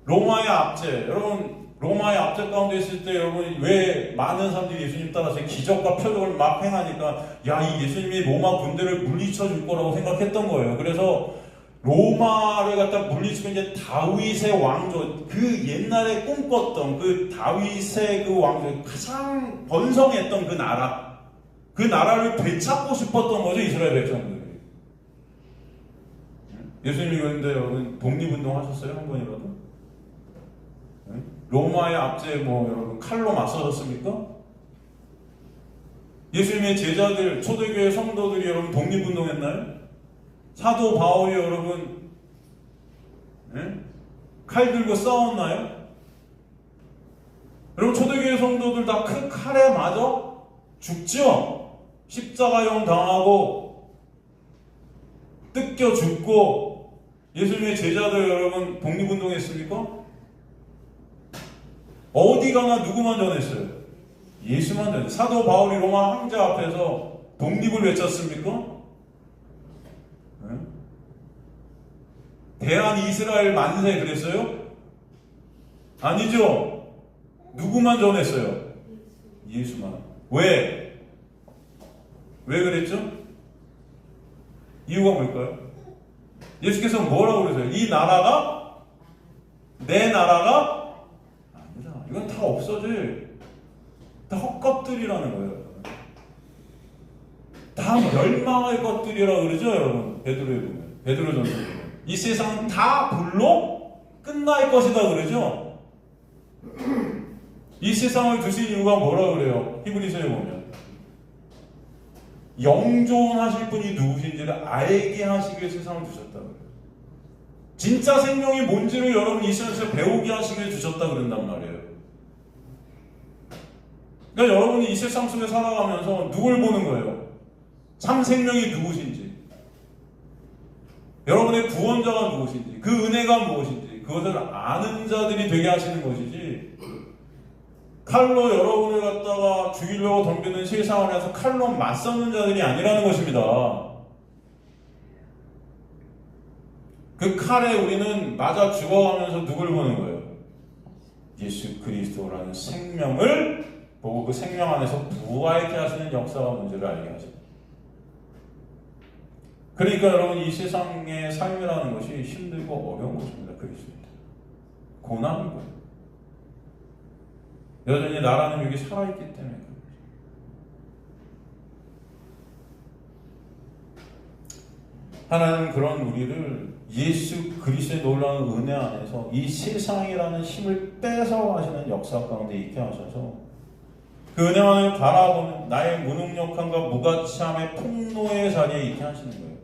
로마의 압제 여러분 로마의 압제 가운데 있을 때 여러분 왜 많은 사람들이 예수님 따라서 기적과 표적을 막 행하니까 야 이 예수님이 로마 군대를 물리쳐 줄 거라고 생각했던 거예요. 그래서 로마를 갖다 물리치고 이제 다윗의 왕조 그 옛날에 꿈꿨던 그 다윗의 그 왕조 가장 번성했던 그 나라를 되찾고 싶었던 거죠 이스라엘 백성들이. 예수님이 그런데 여러분 독립운동 하셨어요 한 번이라도? 로마의 압제에 여러분 칼로 맞서셨습니까? 예수님의 제자들, 초대교회 성도들이 여러분 독립운동했나요? 사도 바울이 여러분 칼 들고 싸웠나요? 여러분 초대교회 성도들 다 큰 칼에 맞아 죽죠? 십자가형 당하고 뜯겨 죽고 예수님의 제자들 여러분 독립운동했습니까? 어디 가나 누구만 전했어요? 예수만 전했어요. 사도 바울이 로마 황제 앞에서 독립을 외쳤습니까? 대한 이스라엘 만세 그랬어요? 아니죠. 누구만 전했어요? 예수만. 왜? 왜 그랬죠? 이유가 뭘까요? 예수께서 뭐라고 그러세요? 이 나라가 내 나라가 이건 다 없어질, 다 헛것들이라는 거예요. 다 멸망할 것들이라고 그러죠, 여러분. 베드로에 보면. 베드로전서에 보면. 이 세상 다 불로 끝날 것이다 그러죠. 이 세상을 두신 이유가 뭐라 그래요? 히브리서에 보면. 영존하실 분이 누구신지를 알게 하시기 위해 세상을 두셨다 그래요. 진짜 생명이 뭔지를 여러분 이 세상에서 배우게 하시기 위해 두셨다 그런단 말이에요. 그러니까 여러분이 이 세상 속에 살아가면서 누굴 보는 거예요? 참 생명이 누구신지, 여러분의 구원자가 누구신지, 그 은혜가 무엇인지 그것을 아는 자들이 되게 하시는 것이지 칼로 여러분을 갖다가 죽이려고 덤비는 세상 안에서 칼로 맞서는 자들이 아니라는 것입니다. 그 칼에 우리는 맞아 죽어가면서 누굴 보는 거예요? 예수 그리스도라는 생명을 보고 그 생명 안에서 부활케 하시는 역사가 문제를 알게 하십니다. 그러니까 여러분, 이 세상의 삶이라는 것이 힘들고 어려운 것입니다. 그리스도입니다. 고난인 거예요. 여전히 나라는 여기 살아있기 때문에. 하나님은 그런 우리를 예수 그리스도의 놀라운 은혜 안에서 이 세상이라는 힘을 뺏어가시는 역사 가운데 있게 하셔서 그 은혜만을 바라보는 나의 무능력함과 무가치함의 폭로의 자리에 있게 하시는 거예요.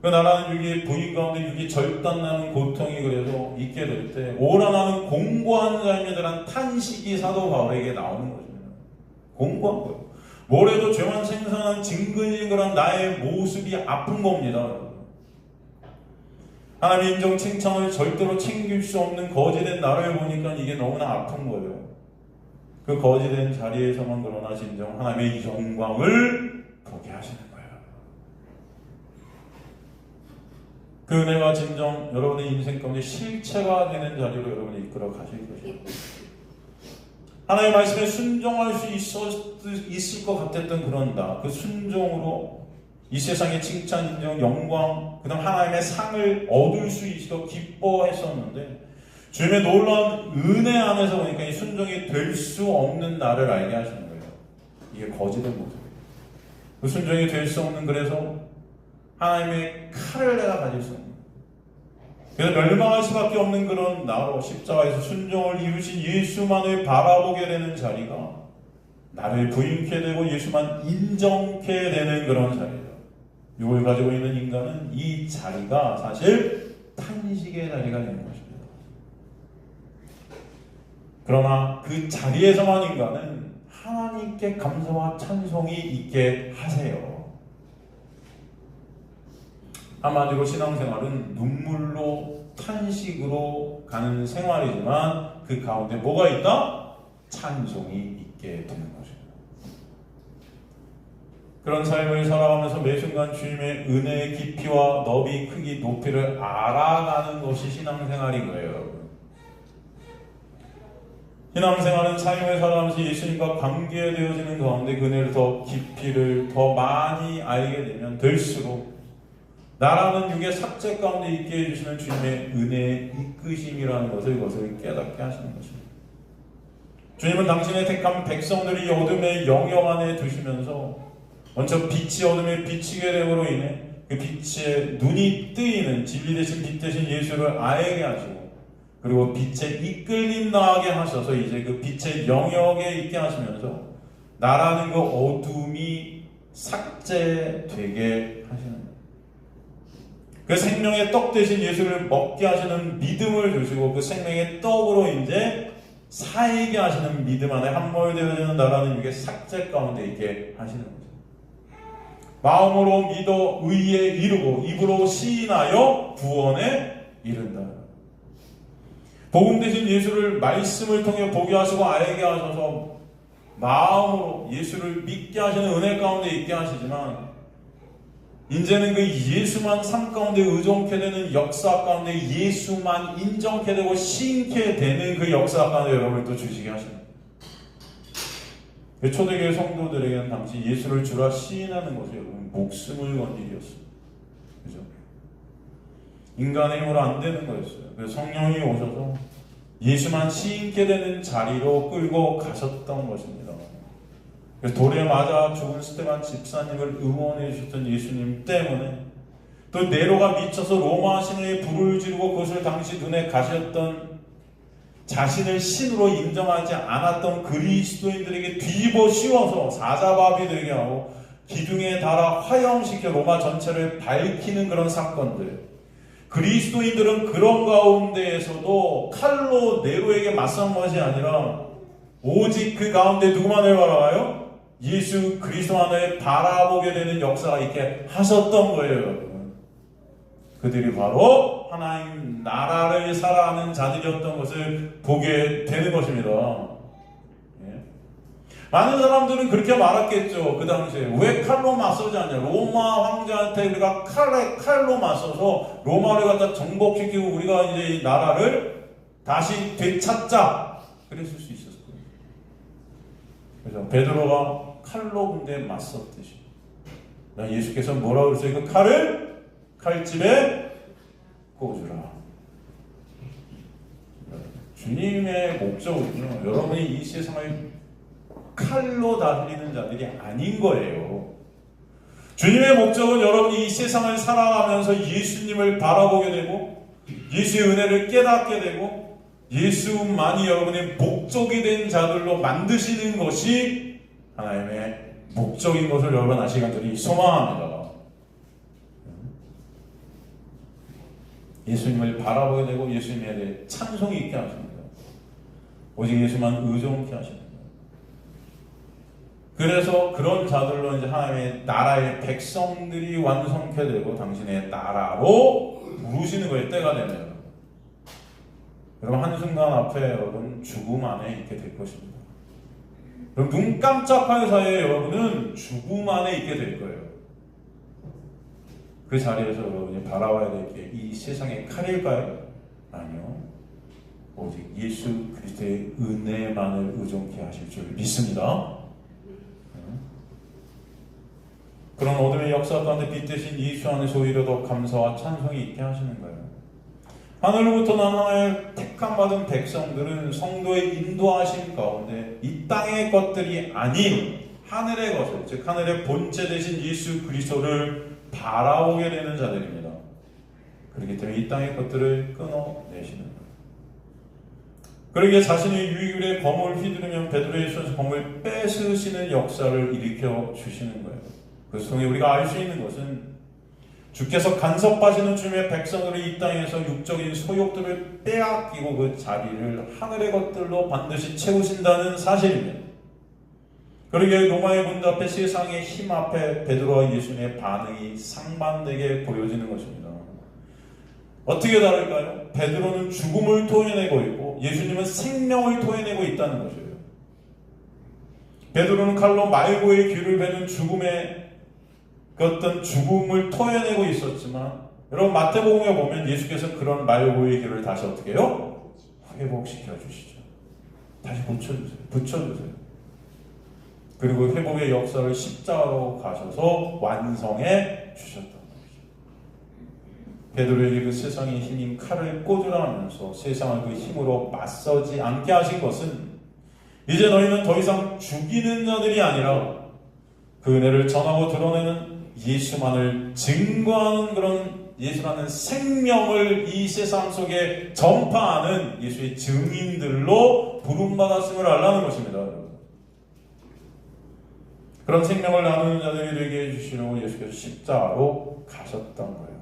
그 나라는 육의 부인 가운데 육이 절단나는 고통이 그래서 있게 될 때 오라 나는 공고한 자입니다라는 탄식이 사도 바울에게 나오는 것입니다. 공고한 거예요. 뭐래도 죄만 생산한 징글징글한 나의 모습이 아픈 겁니다. 하나님의 인정 칭찬을 절대로 챙길 수 없는 거지된 나를 보니까 이게 너무나 아픈 거예요. 그 거지된 자리에서만 그러나 진정 하나님의 영광을 보게 하시는 거예요. 그 은혜가 진정 여러분의 인생 가운데 실체가 되는 자리로 여러분이 이끌어 가실 것입니다. 하나님의 말씀에 순종할 수 있을 것 같았던 그런 나, 그 순종으로 이 세상의 칭찬, 인정, 영광, 그 다음 하나님의 상을 얻을 수 있어 기뻐했었는데 주님의 놀라운 은혜 안에서 보니까 이 순종이 될 수 없는 나를 알게 하시는 거예요. 이게 거짓된 모습이에요. 그 순종이 될 수 없는, 그래서 하나님의 칼을 내가 가질 수 없는, 그래서 멸망할 수밖에 없는 그런 나로 십자가에서 순종을 이루신 예수만을 바라보게 되는 자리가 나를 부인케 되고 예수만 인정케 되는 그런 자리다. 육을 가지고 있는 인간은 이 자리가 사실 탄식의 자리가 되는 것입니다. 그러나 그 자리에서만 인간은 하나님께 감사와 찬송이 있게 하세요. 한마디로 신앙생활은 눈물로 탄식으로 가는 생활이지만 그 가운데 뭐가 있다? 찬송이 있게 되는 것입니다. 그런 삶을 살아가면서 매 순간 주님의 은혜의 깊이와 너비, 크기, 높이를 알아가는 것이 신앙생활인 거예요. 신앙생활은 삶을 살아가면서 예수님과 관계되어지는 가운데 그 은혜를 더 깊이를 더 많이 알게 되면 될수록 나라는 육의 삭제 가운데 있게 해주시는 주님의 은혜의 이끄심이라는 것을 깨닫게 하시는 것입니다. 주님은 당신의 택한 백성들이 어둠의 영역 안에 두시면서 먼저 빛이 어둠에 비치게 됨으로 인해 그 빛에 눈이 뜨이는 진리 대신 빛 대신 예수를 알게 하시고, 그리고 빛에 이끌림 나게 하셔서 이제 그 빛의 영역에 있게 하시면서 나라는 그 어둠이 삭제되게 하시는 거예요. 그 생명의 떡 대신 예수를 먹게 하시는 믿음을 주시고 그 생명의 떡으로 이제 살게 하시는 믿음 안에 함몰되어지는 나라는 육의 삭제 가운데 있게 하시는 거죠. 마음으로 믿어 의에 이르고 입으로 시인하여 구원에 이른다. 복음 대신 예수를 말씀을 통해 보게 하시고 알게 하셔서 마음으로 예수를 믿게 하시는 은혜 가운데 있게 하시지만, 이제는 그 예수만 삶 가운데 의존케 되는 역사 가운데 예수만 인정케 되고 신케 되는 그 역사 가운데 여러분을 또 주시게 하십니다. 초대교회 성도들에게는 당시 예수를 주라 시인하는 것이 여러분 목숨을 건 일이었어요. 그죠? 인간의 힘으로 안 되는 거였어요. 그래서 성령이 오셔서 예수만 시인케 되는 자리로 끌고 가셨던 것입니다. 돌에 맞아 죽은 스테반 집사님을 응원해 주셨던 예수님 때문에, 또 네로가 미쳐서 로마 신에 불을 지르고 그것을 당시 눈에 가셨던 자신을 신으로 인정하지 않았던 그리스도인들에게 뒤집어 씌워서 사자밥이 되게 하고 기둥에 달아 화형시켜 로마 전체를 밝히는 그런 사건들, 그리스도인들은 그런 가운데에서도 칼로 네로에게 맞선 것이 아니라 오직 그 가운데 누구만을 바라봐요? 예수 그리스도만을 바라보게 되는 역사가 있게 하셨던 거예요, 여러분. 그들이 바로 하나님 나라를 살아가는 자들이었던 것을 보게 되는 것입니다. 예. 많은 사람들은 그렇게 말했겠죠. 그 당시에 왜 칼로 맞서지 않냐? 로마 황제한테 우리가 칼로 맞서서 로마를 갖다 정복시키고 우리가 이제 이 나라를 다시 되찾자. 그랬을 수 있었을 거예요. 그래서 베드로가 칼로 군대에 맞섰듯이 예수께서 뭐라고 그랬어요? 그 칼을 칼집에 꽂으라. 주님의 목적은요, 여러분이 이 세상을 칼로 다스리는 자들이 아닌 거예요. 주님의 목적은 여러분이 이 세상을 살아가면서 예수님을 바라보게 되고 예수의 은혜를 깨닫게 되고 예수만이 여러분의 목적이 된 자들로 만드시는 것이 하나님의 목적인 것을 여러분 아시기 간절히 소망합니다. 예수님을 바라보게 되고 예수님에 대해 찬송이 있게 하십니다. 오직 예수만 의존케 하십니다. 그래서 그런 자들로 이제 하나님의 나라의 백성들이 완성케 되고 당신의 나라로 부르시는 거에 때가 되면 여러분 한순간 앞에 여러분 죽음 안에 있게 될 것입니다. 여러분 눈 깜짝할 사이에 여러분은 죽음 안에 있게 될 거예요. 그 자리에서 여러분이 바라봐야 될 게 이 세상의 칼일까요? 아니요. 오직 예수 그리스도의 은혜만을 의존케 하실 줄 믿습니다. 그런 어둠의 역사 가운데 빛대신 예수 안에서 오히려 더 감사와 찬송이 있게 하시는 거예요. 하늘로부터 난 하나의 택함받은 백성들은 성도의 인도하심 가운데 이 땅의 것들이 아닌 하늘의 것을, 즉 하늘의 본체 되신 예수 그리스도를 바라보게 되는 자들입니다. 그렇기 때문에 이 땅의 것들을 끊어내시는 거예요. 그러기에 자신의 유익을 검을 휘두르면 베드로의 손에서 검을 뺏으시는 역사를 일으켜 주시는 거예요. 그래서 통해 우리가 알 수 있는 것은 주께서 간섭하시는 주님의 백성들이 이 땅에서 육적인 소욕들을 빼앗기고 그 자리를 하늘의 것들로 반드시 채우신다는 사실입니다. 그러기에 로마의 문 앞에 세상의 힘 앞에 베드로와 예수님의 반응이 상반되게 보여지는 것입니다. 어떻게 다를까요? 베드로는 죽음을 토해내고 있고 예수님은 생명을 토해내고 있다는 것이에요. 베드로는 칼로 말고의 귀를 베는 죽음의 그 어떤 죽음을 토해내고 있었지만 여러분 마태복음에 보면 예수께서 그런 말고의 귀를 다시 어떻게 해요? 회복시켜 주시죠. 다시 붙여주세요. 그리고 회복의 역사를 십자가로 가셔서 완성해 주셨던 것이죠. 베드로에게 그 세상의 힘인 칼을 꽂으라 하면서 세상을 그 힘으로 맞서지 않게 하신 것은 이제 너희는 더 이상 죽이는 자들이 아니라 그 은혜를 전하고 드러내는 예수만을 증거하는 그런 예수라는 생명을 이 세상 속에 전파하는 예수의 증인들로 부름받았음을 알라는 것입니다. 그런 생명을 나누는 자들이 되게 해주시려고 예수께서 십자가로 가셨던 거예요.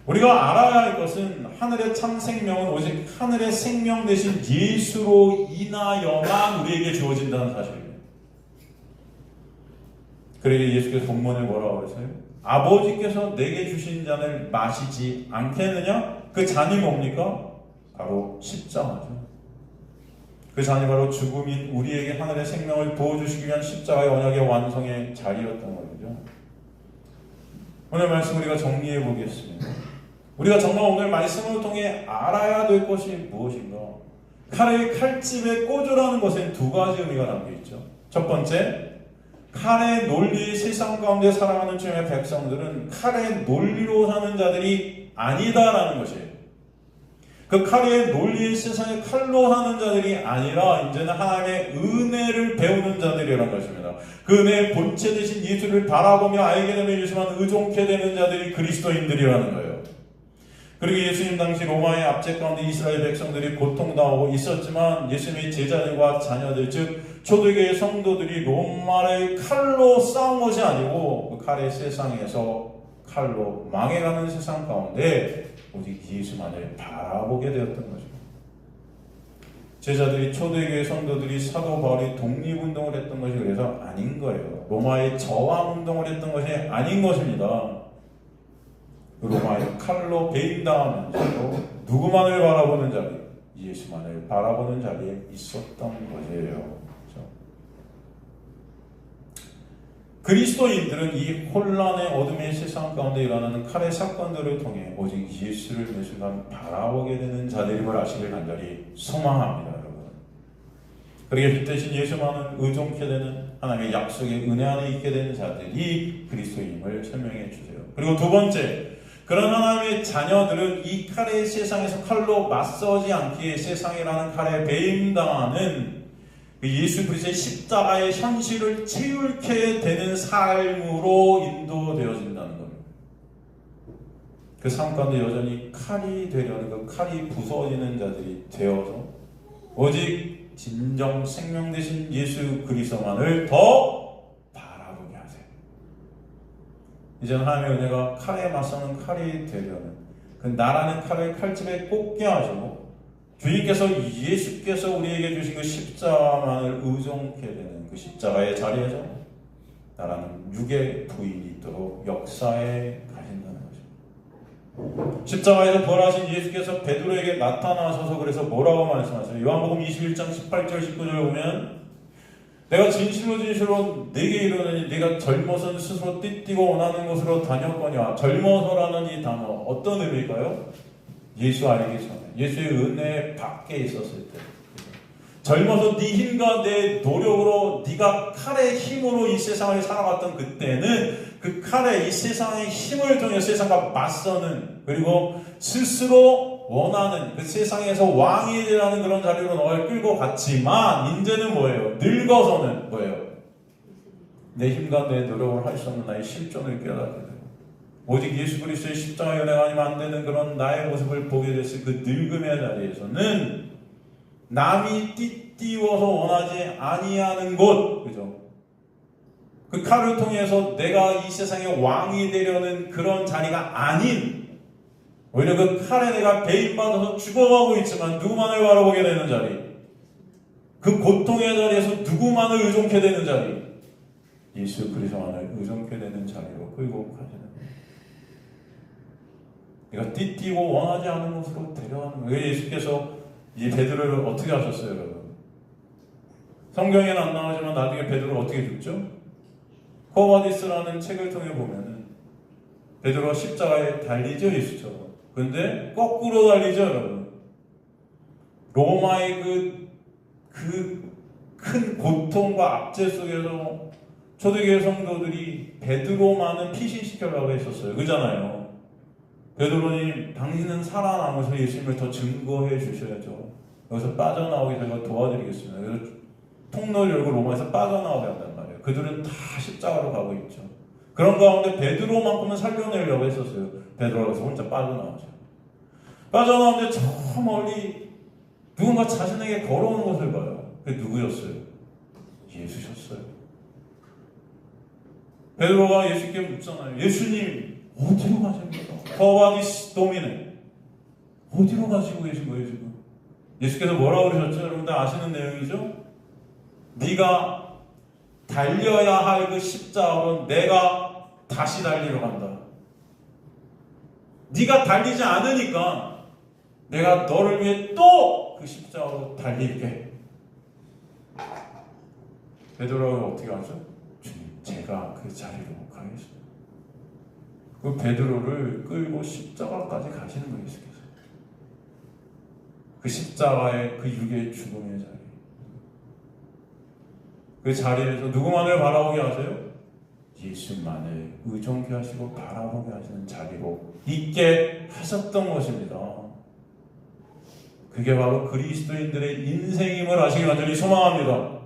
우리가 알아야 할 것은 하늘의 참 생명은 오직 하늘의 생명 대신 예수로 인하여만 우리에게 주어진다는 사실입니다. 그러기에 예수께서 본문에 뭐라고 그랬어요? 아버지께서 내게 주신 잔을 마시지 않겠느냐? 그 잔이 뭡니까? 바로 십자가죠. 그 잔이 바로 죽음인 우리에게 하늘의 생명을 부어주시기 위한 십자가의 언약의 완성의 자리였던 거죠. 오늘 말씀 우리가 정리해 보겠습니다. 우리가 정말 오늘 말씀을 통해 알아야 될 것이 무엇인가? 칼을 칼집에 꽂으라는 것엔 두 가지 의미가 담겨 있죠. 첫 번째, 칼의 논리 세상 가운데 살아가는 주님의 백성들은 칼의 논리로 사는 자들이 아니다라는 것이에요. 그 칼의 논리의 세상에 칼로 사는 자들이 아니라 이제는 하나님의 은혜를 배우는 자들이라는 것입니다. 그 은혜의 본체 되신 예수를 바라보며 알게 되면 예수만 의존케 되는 자들이 그리스도인들이라는 거예요. 그리고 예수님 당시 로마의 압제 가운데 이스라엘 백성들이 고통당하고 있었지만 예수님의 제자들과 자녀들 즉 초대교회 성도들이 로마를 칼로 싸운 것이 아니고 그 칼의 세상에서 칼로 망해가는 세상 가운데 오직 예수만을 바라보게 되었던 것입니다. 제자들이 초대교회 성도들이 사도 바울이 독립운동을 했던 것이 그래서 아닌 거예요. 로마의 저항운동을 했던 것이 아닌 것입니다. 로마의 칼로 배임당하면서도 누구만을 바라보는 자리? 예수만을 바라보는 자리에 있었던 것이에요. 그렇죠? 그리스도인들은 이 혼란의 어둠의 세상 가운데 일어나는 칼의 사건들을 통해 오직 예수를 매 순간 바라보게 되는 자들임을 아시길 간절히 소망합니다, 여러분. 그렇게 주 대신 예수만을 의존케 되는 하나님의 약속의 은혜 안에 있게 되는 자들이 그리스도임을 설명해 주세요. 그리고 두 번째, 그런 하나님의 자녀들은 이 칼의 세상에서 칼로 맞서지 않기에 세상이라는 칼에 배임당하는 예수 그리스도의 십자가의 현실을 채울게 되는 삶으로 인도되어진다는 겁니다. 그 삶 가운데 여전히 칼이 되려는 그 칼이 부서지는 자들이 되어서 오직 진정 생명 되신 예수 그리스도만을 더 바라보게 하세요. 이제는 하나님의 은혜가 칼에 맞서는 칼이 되려는 그 나라는 칼을 칼집에 꽂게 하시고 주님께서 예수께서 우리에게 주신 그 십자가만을 의존케 되는 그 십자가의 자리에서 나라는 육의 부인이 있도록 역사에 가신다는 것입니다. 십자가에서 부활하신 예수께서 베드로에게 나타나셔서 그래서 뭐라고 말씀하세요? 요한복음 21장 18절 19절을 보면 내가 진실로 네게 이르노니 네가 젊어서는 스스로 띠띠고 원하는 곳으로 다녔거니와 젊어서라는 이 단어 어떤 의미일까요? 예수 알기 전에 예수의 은혜 밖에 있었을 때 젊어서 네 힘과 내 노력으로 네가 칼의 힘으로 이 세상을 살아갔던 그때는 그 칼의 이 세상의 힘을 통해 세상과 맞서는 그리고 스스로 원하는 그 세상에서 왕이 되라는 그런 자리로 너를 끌고 갔지만 이제는 뭐예요? 늙어서는 뭐예요? 내 힘과 내 노력을 할 수 없는 나의 실존을 깨닫게 돼요. 오직 예수 그리스도의 십자가의 은혜가 아니면 안 되는 그런 나의 모습을 보게 됐을 그 늙음의 자리에서는 남이 띠띠워서 원하지 아니하는 곳, 그죠? 그 칼을 통해서 내가 이 세상의 왕이 되려는 그런 자리가 아닌 오히려 그 칼에 내가 배임받아서 죽어가고 있지만 누구만을 바라보게 되는 자리, 그 고통의 자리에서 누구만을 의존케 되는 자리, 예수 그리스도만을 의존케 되는 자리로 끌고 가시는 내가 띠띠고 원하지 않은 곳으로 데려가는 거예요. 예수께서 이 베드로를 어떻게 하셨어요, 여러분? 성경에는 안 나오지만 나중에 베드로가 어떻게 죽죠? 코바디스라는 책을 통해 보면은 베드로가 십자가에 달리죠, 예수처럼. 근데 거꾸로 달리죠, 여러분. 로마의 그 큰 고통과 압제 속에서 초대교회 성도들이 베드로만은 피신시키려고 했었어요. 그잖아요. 베드로님, 당신은 살아남아서 예수님을 더 증거해 주셔야죠. 여기서 빠져나오게 저희가 도와드리겠습니다. 그래서 통로를 열고 로마에서 빠져나오게 한단 말이에요. 그들은 다 십자가로 가고 있죠. 그런 가운데 베드로만큼은 살려내려고 했었어요. 베드로가 그래서 혼자 빠져나오죠. 빠져나오는데 저 멀리 누군가 자신에게 걸어오는 것을 봐요. 그게 누구였어요? 예수셨어요. 베드로가 예수께 묻잖아요. 예수님, 어디로 가십니까? 코바디스 도미네. 어디로 가시고 계신 거예요, 지금? 예수께서 뭐라고 그러셨죠? 여러분들 아시는 내용이죠? 네가 달려야 할 그 십자가로 내가 다시 달리러 간다. 네가 달리지 않으니까 내가 너를 위해 또 그 십자가로 달릴게. 베드로가 어떻게 하죠? 주님, 제가 그 자리로 가겠습니다. 그 베드로를 끌고 십자가까지 가시는 거예요, 예수께서. 그 십자가의 그 육의 죽음의 자리. 그 자리에서 누구만을 바라보게 하세요? 예수만을 의존케 하시고 바라보게 하시는 자리로 있게 하셨던 것입니다. 그게 바로 그리스도인들의 인생임을 아시기 간절히 소망합니다.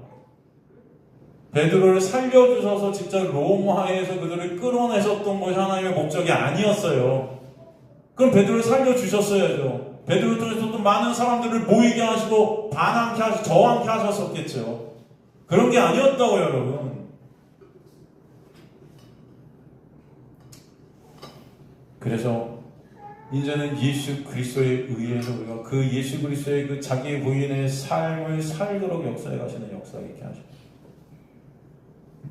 베드로를 살려주셔서 직접 로마에서 그들을 끌어내셨던 것이 하나님의 목적이 아니었어요. 그럼 베드로를 살려주셨어야죠. 베드로를 통해서 또 많은 사람들을 모이게 하시고 반항케 하시고 저항케 하셨었겠죠. 그런 게 아니었다고요, 여러분. 그래서 이제는 예수 그리스도에 의해서 우리가 그 예수 그리스도의 그 자기 부인의 삶을 살도록 역사에 가시는 역사가 있게 하십니다.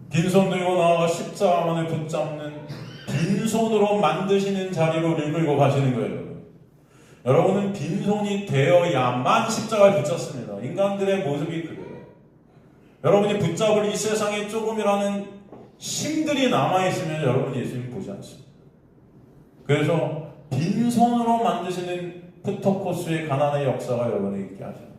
빈손 들고 나아가 십자가만을 붙잡는 빈손으로 만드시는 자리로 우리를 끌고 가시는 거예요. 여러분은 빈손이 되어야만 십자가를 붙잡습니다. 인간들의 모습이 그래요. 여러분이 붙잡을 이 세상에 조금이라는 힘들이 남아있으면 여러분 예수님 보지 않습니다. 그래서 빈손으로 만드시는 푸터코스의 가난의 역사가 여러분에 있게 하셔요.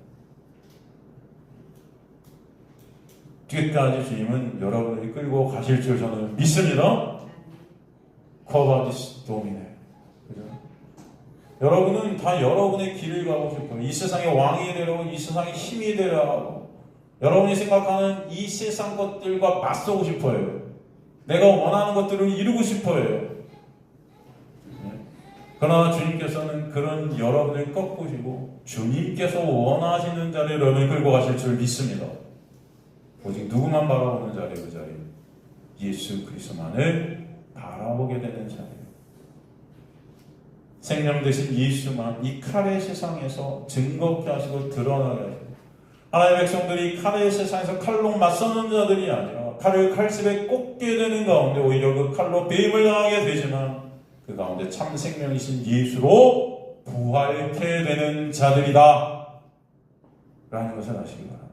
뒤까지 주님은 여러분을 끌고 가실 줄 저는 믿습니다. 코바디스 도미네. 그죠? 여러분은 다 여러분의 길을 가고 싶어요. 이 세상의 왕이 되려고, 이 세상의 힘이 되려고, 여러분이 생각하는 이 세상 것들과 맞서고 싶어요. 내가 원하는 것들을 이루고 싶어요. 그러나 주님께서는 그런 여러분을 꺾으시고 주님께서 원하시는 자리에 여러분을 끌고 가실 줄 믿습니다. 오직 누구만 바라보는 자리에 그 자리, 예수 그리스도만을 바라보게 되는 자리예요. 생명 되신 예수만 이 칼의 세상에서 증거케 하시고 드러나게 하시고, 하나님의 백성들이 칼의 세상에서 칼로 맞서는 자들이 아니라 칼을 칼집에 꽂게 되는 가운데 오히려 그 칼로 배임을 당하게 되지만 그 가운데 참 생명이신 예수로 부활케 되는 자들이다 라는 것을 아시기 바랍니다.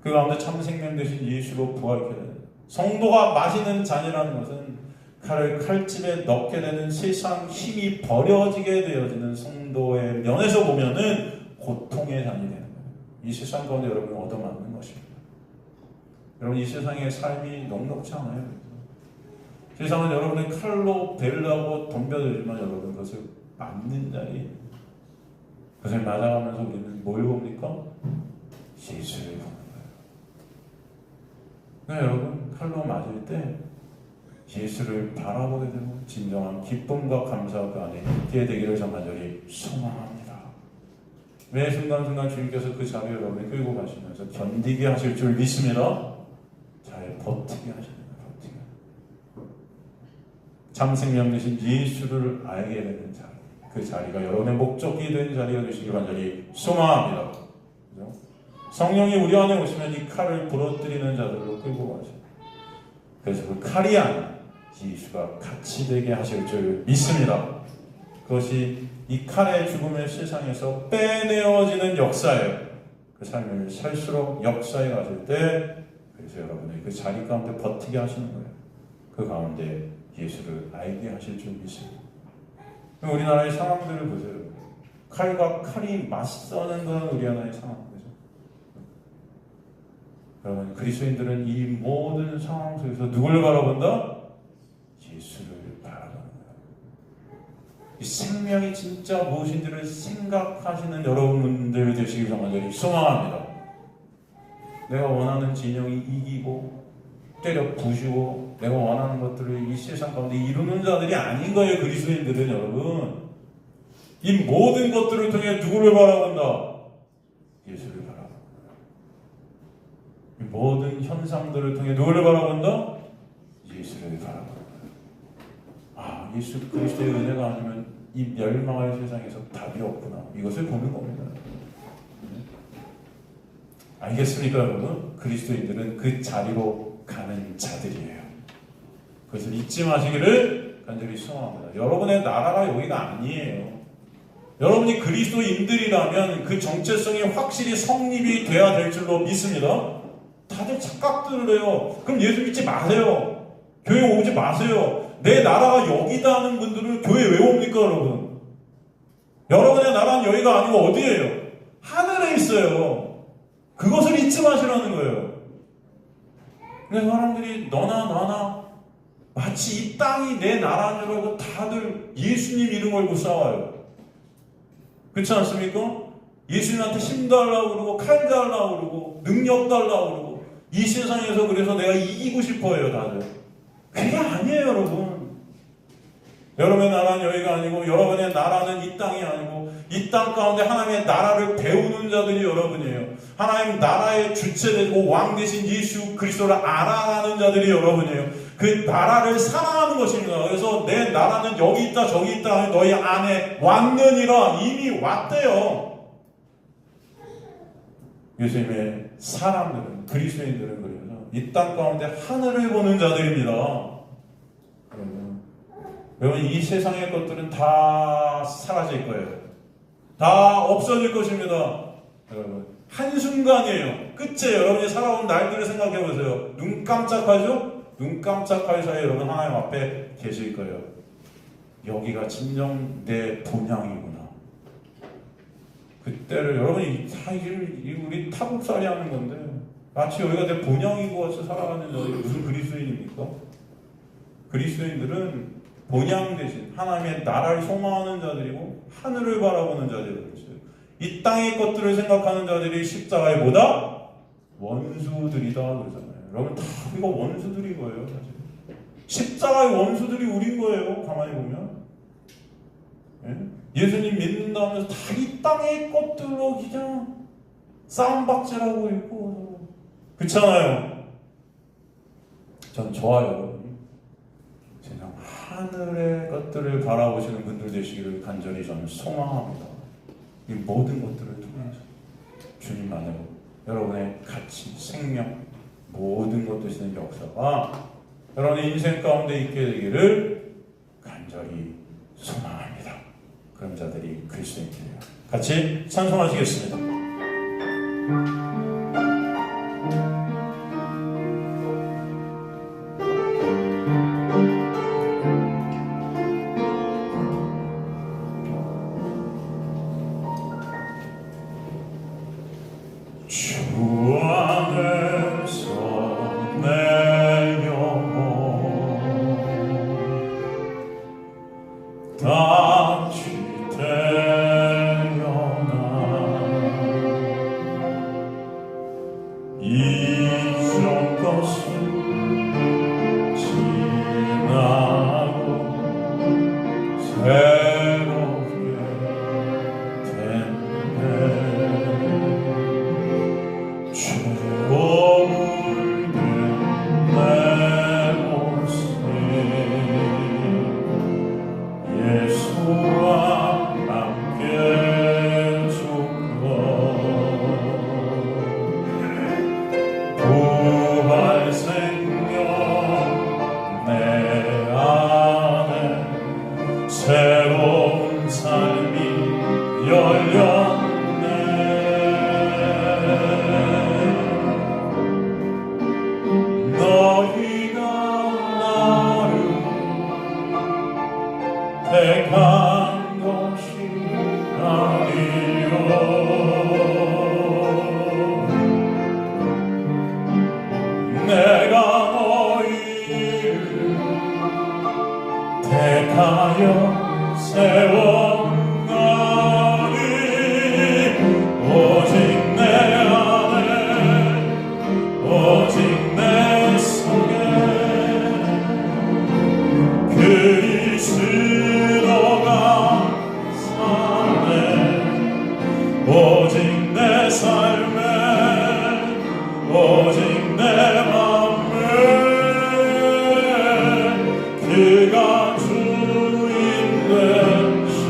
그 가운데 참 생명 되신 예수로 부활케 되는 성도가 마시는 잔이라는 것은 칼을 칼집에 넣게 되는 세상 힘이 버려지게 되어지는 성도의 면에서 보면은 고통의 잔이 되는 거예요. 이 세상 가운데 여러분이 얻어맞는 것입니다. 여러분 이 세상의 삶이 녹록지 않아요. 세상은 여러분의 칼로 베려고 덤벼들지만 여러분 그것을 맞는 자리, 그것을 맞아가면서 우리는 뭘 봅니까? 예수를 보는 거예요. 그러니까 여러분 칼로 맞을 때 예수를 바라보게 되고 진정한 기쁨과 감사가 그 안에 있게 되기를 간절히 소망합니다. 매 순간순간 주님께서 그 자리에 여러분을 끌고 가시면서 견디게 하실 줄 믿습니다. 잘 버티게 하십니다. 참 생명 되신 예수를 알게 되는 자리, 그 자리가 여러분의 목적이 된 자리가 되시길 간절히 소망합니다. 그죠? 성령이 우리 안에 오시면 이 칼을 부러뜨리는 자들로 끌고 가죠. 그래서 그 칼이 아닌 예수가 같이 되게 하실 줄 믿습니다. 그것이 이 칼의 죽음의 세상에서 빼내어지는 역사예요. 그 삶을 살수록 역사에 가실 때 그래서 여러분의 그 자리 가운데 버티게 하시는 거예요. 그 가운데 예수를 알게 하실 줄 믿습니다. 우리나라의 상황들을 보세요. 칼과 칼이 맞서는 건 우리나라의 상황이죠. 여러분 그리스도인들은 이 모든 상황 속에서 누구를 바라본다? 예수를 바라보는 거예요. 이 생명이 진짜 무엇인지를 생각하시는 여러분들 되시길 간절히 소망합니다. 내가 원하는 진영이 이기고 때려 부시고 내가 원하는 것들을 이 세상 가운데 이루는 자들이 아닌 거예요. 그리스도인들은 여러분 이 모든 것들을 통해 누구를 바라본다? 예수를 바라본다. 이 모든 현상들을 통해 누구를 바라본다? 예수를 바라본다. 아, 예수 그리스도의 은혜가 아니면 이 멸망할 세상에서 답이 없구나. 이것을 보는 겁니다. 알겠습니까 여러분? 그리스도인들은 그 자리로 가는 자들이에요. 그것을 잊지 마시기를 간절히 소망합니다. 여러분의 나라가 여기가 아니에요. 여러분이 그리스도인들이라면 그 정체성이 확실히 성립이 돼야 될 줄로 믿습니다. 다들 착각들을 해요. 그럼 예수 믿지 마세요. 교회 오지 마세요. 내 나라가 여기다 하는 분들은 교회 왜 옵니까 여러분? 여러분의 나라는 여기가 아니고 어디예요? 하늘에 있어요. 그것을 잊지 마시라는 거예요. 근데 사람들이 너나 나나 마치 이 땅이 내 나라인 줄 알고 다들 예수님 이름 걸고 싸워요. 그렇지 않습니까? 예수님한테 힘 달라고 그러고 칼 달라고 그러고 능력 달라고 그러고 이 세상에서 그래서 내가 이기고 싶어요 다들. 그게 아니에요 여러분. 여러분의 나라는 여기가 아니고 여러분의 나라는 이 땅이 아니고 이 땅 가운데 하나님의 나라를 배우는 자들이 여러분이에요. 하나님 나라의 주체되고 왕 되신 예수 그리스도를 알아가는 자들이 여러분이에요. 그 나라를 사랑하는 것입니다. 그래서 내 나라는 여기 있다 저기 있다 너희 안에 왔느니라. 이미 왔대요. 예수님의 사람들은 그리스도인들은 그래서 이 땅 가운데 하늘을 보는 자들입니다. 여러분 이 세상의 것들은 다 사라질 거예요. 다 없어질 것입니다. 여러분 한순간이에요. 끝이에요. 여러분이 살아온 날들을 생각해 보세요. 눈 깜짝하죠? 눈 깜짝할 사이에 여러분 하나님 앞에 계실 거예요. 여기가 진정 내 본향이구나. 그때를 여러분이 우리 타국살이 하는 건데 마치 여기가 내 본향인 것 같이 살아가는 저희 무슨 그리스도인입니까? 그리스도인들은 본향 대신 하나님의 나라를 소망하는 자들이고 하늘을 바라보는 자들이라고 했어요. 이 땅의 것들을 생각하는 자들이 십자가에 뭐다? 원수들이다 그러잖아요. 여러분 다 우리가 원수들인 거예요. 사실. 십자가의 원수들이 우린 거예요. 가만히 보면. 예수님 믿는다고 해서 다 이 땅의 것들로 그냥 싸움박질하고 있고 그렇잖아요. 전 좋아요. 그냥 하늘의 것들을 바라보시는 분들 되시기를 간절히 저는 소망합니다. 이 모든 것들을 통해서 주님 안으로 여러분의 가치, 생명, 모든 것 되시는 역사가 여러분의 인생 가운데 있게 되기를 간절히 소망합니다. 그런 자들이 그리스도인들이에요. 같이 찬송하시겠습니다. 주 안에서 내 영혼 다시 태어나 이전 것은 지나고 새롭게 됐네. 죄고물된 내 모습 예수와 함께 죽어 부활 생명 내 안에 새로운 삶이 열렸네. 너희가 나를 택한 것이 아니요 내가 너희를 택하여 세웠나니 오직 내 안에 오직 내 속에 그리스도가 사네. 오직 내 삶에 오직 내 맘에 그가 주인 되셔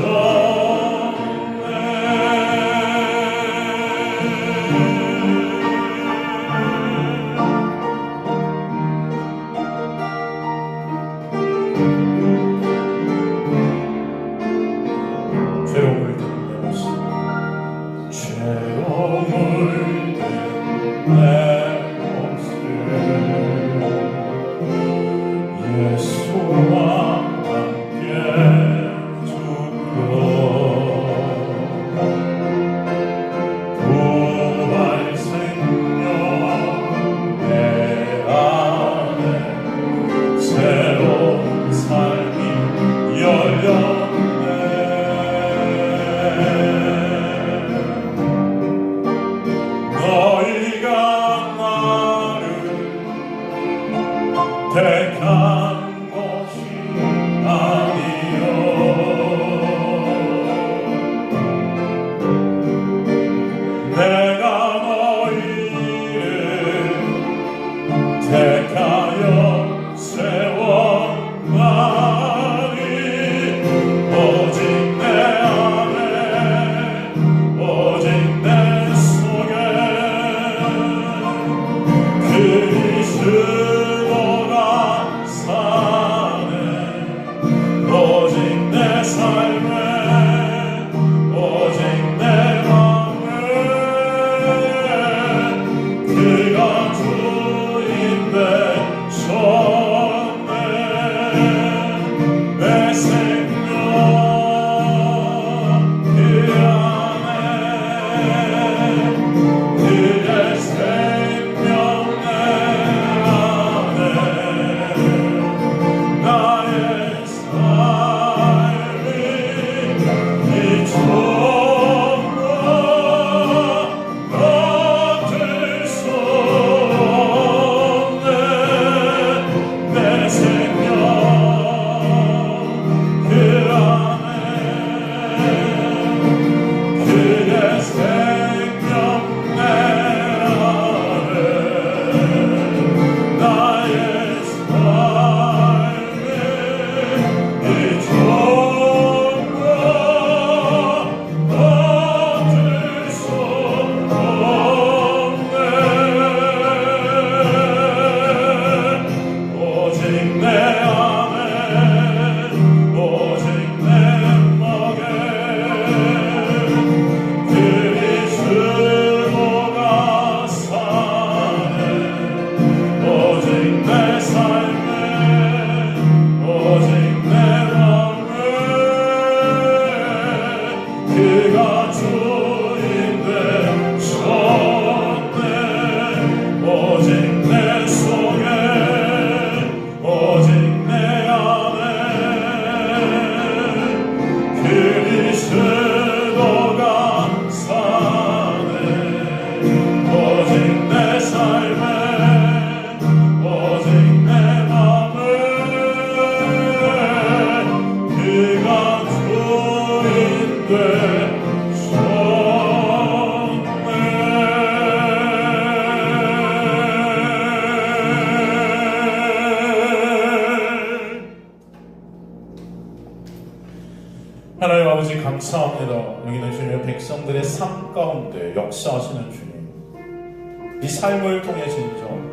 하나님 아버지 감사합니다. 여기는 주님의 백성들의 삶 가운데 역사하시는 주님, 이 삶을 통해 진정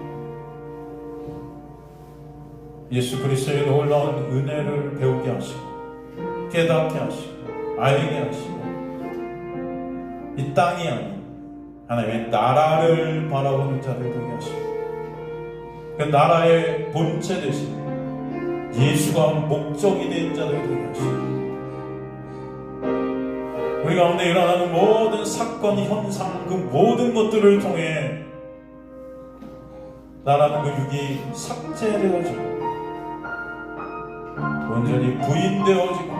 예수 그리스도의 놀라운 은혜를 배우게 하시고 깨닫게 하시고 알게 하시고 이 땅이 아닌 하나님의 나라를 바라보는 자들 되게 하시고 그 나라의 본체 되신 예수가 목적이 된 자들 되게 하시고 우리 가운데 일어나는 모든 사건, 현상, 그 모든 것들을 통해 나라는 그 육이 삭제되어지고 온전히 부인되어지고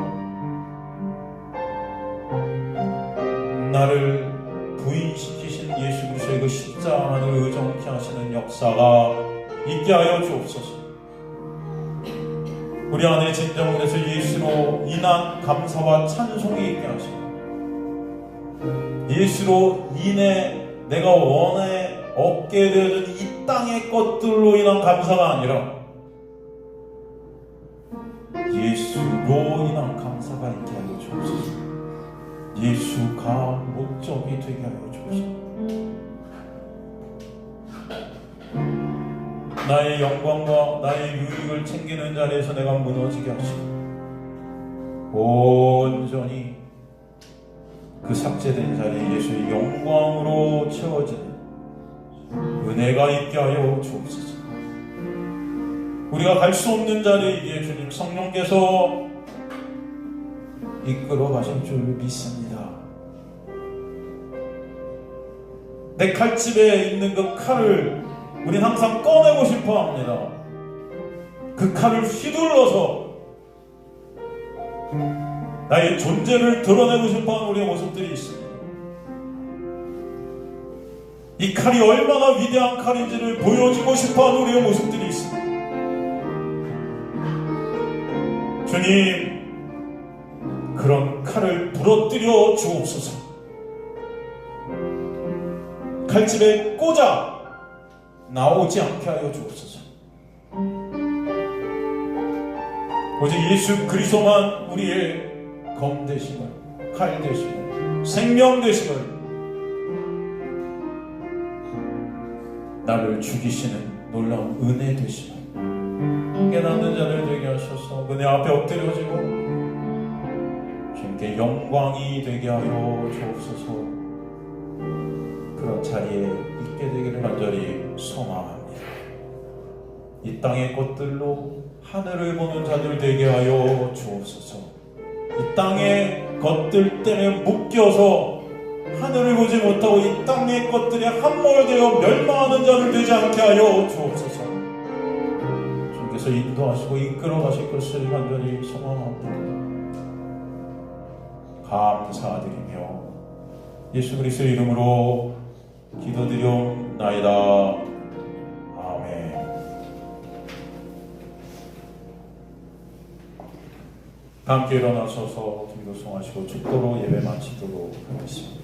나를 부인시키신 예수 그리스도의 그 십자가만을 의존케 하시는 역사가 있게 하여 주옵소서. 우리 안에 진정 그래서 예수로 인한 감사와 찬송이 있게 하시고 예수로 인해 내가 원해 얻게 되어진 이 땅의 것들로 인한 감사가 아니라 예수로 인한 감사가 있게 하여 주옵소서. 예수가 목적이 되게 하여 주옵소서. 나의 영광과 나의 유익을 챙기는 자리에서 내가 무너지게 하시고 온전히 그 삭제된 자리에 예수의 영광으로 채워지는 은혜가 있게 하여 주옵소서. 우리가 갈 수 없는 자리에 주님 성령께서 이끌어 가실 줄 믿습니다. 내 칼집에 있는 그 칼을 우린 항상 꺼내고 싶어 합니다. 그 칼을 휘둘러서 나의 존재를 드러내고 싶어하는 우리의 모습들이 있습니다. 이 칼이 얼마나 위대한 칼인지를 보여주고 싶어하는 우리의 모습들이 있습니다. 주님, 그런 칼을 부러뜨려 주옵소서. 칼집에 꽂아 나오지 않게 하여 주옵소서. 오직 예수 그리스도만 우리의 검 되심을, 칼 되심을, 생명 되심을, 나를 죽이시는 놀라운 은혜 되심을 깨닫는 자들 되게 하셔서 은혜 앞에 엎드려지고 주님께 영광이 되게 하여 주옵소서. 그런 자리에 있게 되기를 간절히 소망합니다. 이 땅의 것들로 하늘을 보는 자들 되게 하여 주옵소서. 이 땅의 것들 때문에 묶여서 하늘을 보지 못하고 이 땅의 것들에 함몰되어 멸망하는 자들 되지 않게 하여 주옵소서. 주께서 인도하시고 이끌어 가실 것을 간절히 소망합니다. 감사드리며 예수 그리스도의 이름으로 기도드리옵나이다. 아멘. 함께 일어나셔서 기도송하시고 축도로 예배 마치도록 하겠습니다.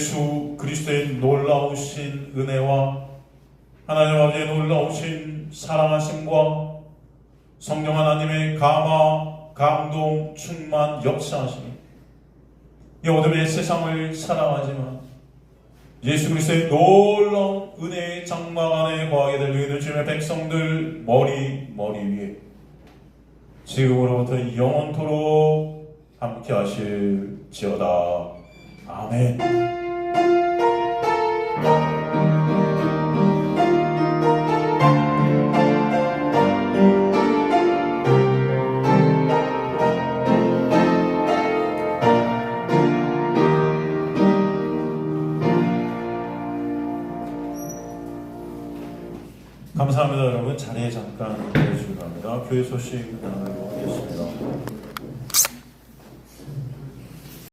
예수 그리스도의 놀라우신 은혜와 하나님 아버지의 놀라우신 사랑하심과 성령 하나님의 감화, 감동, 충만, 역사하심이 이 어둠의 세상을 사랑하지만 예수 그리스도의 놀라운 은혜의 장막 안에 거하게 될 너희들 주님의 백성들 머리 위에 지금으로부터 영원토록 함께 하실지어다. 아멘. 감사합니다. 여러분 자리에 잠깐 내주시기 바랍니다. 교회 소식 나누고 있습니다.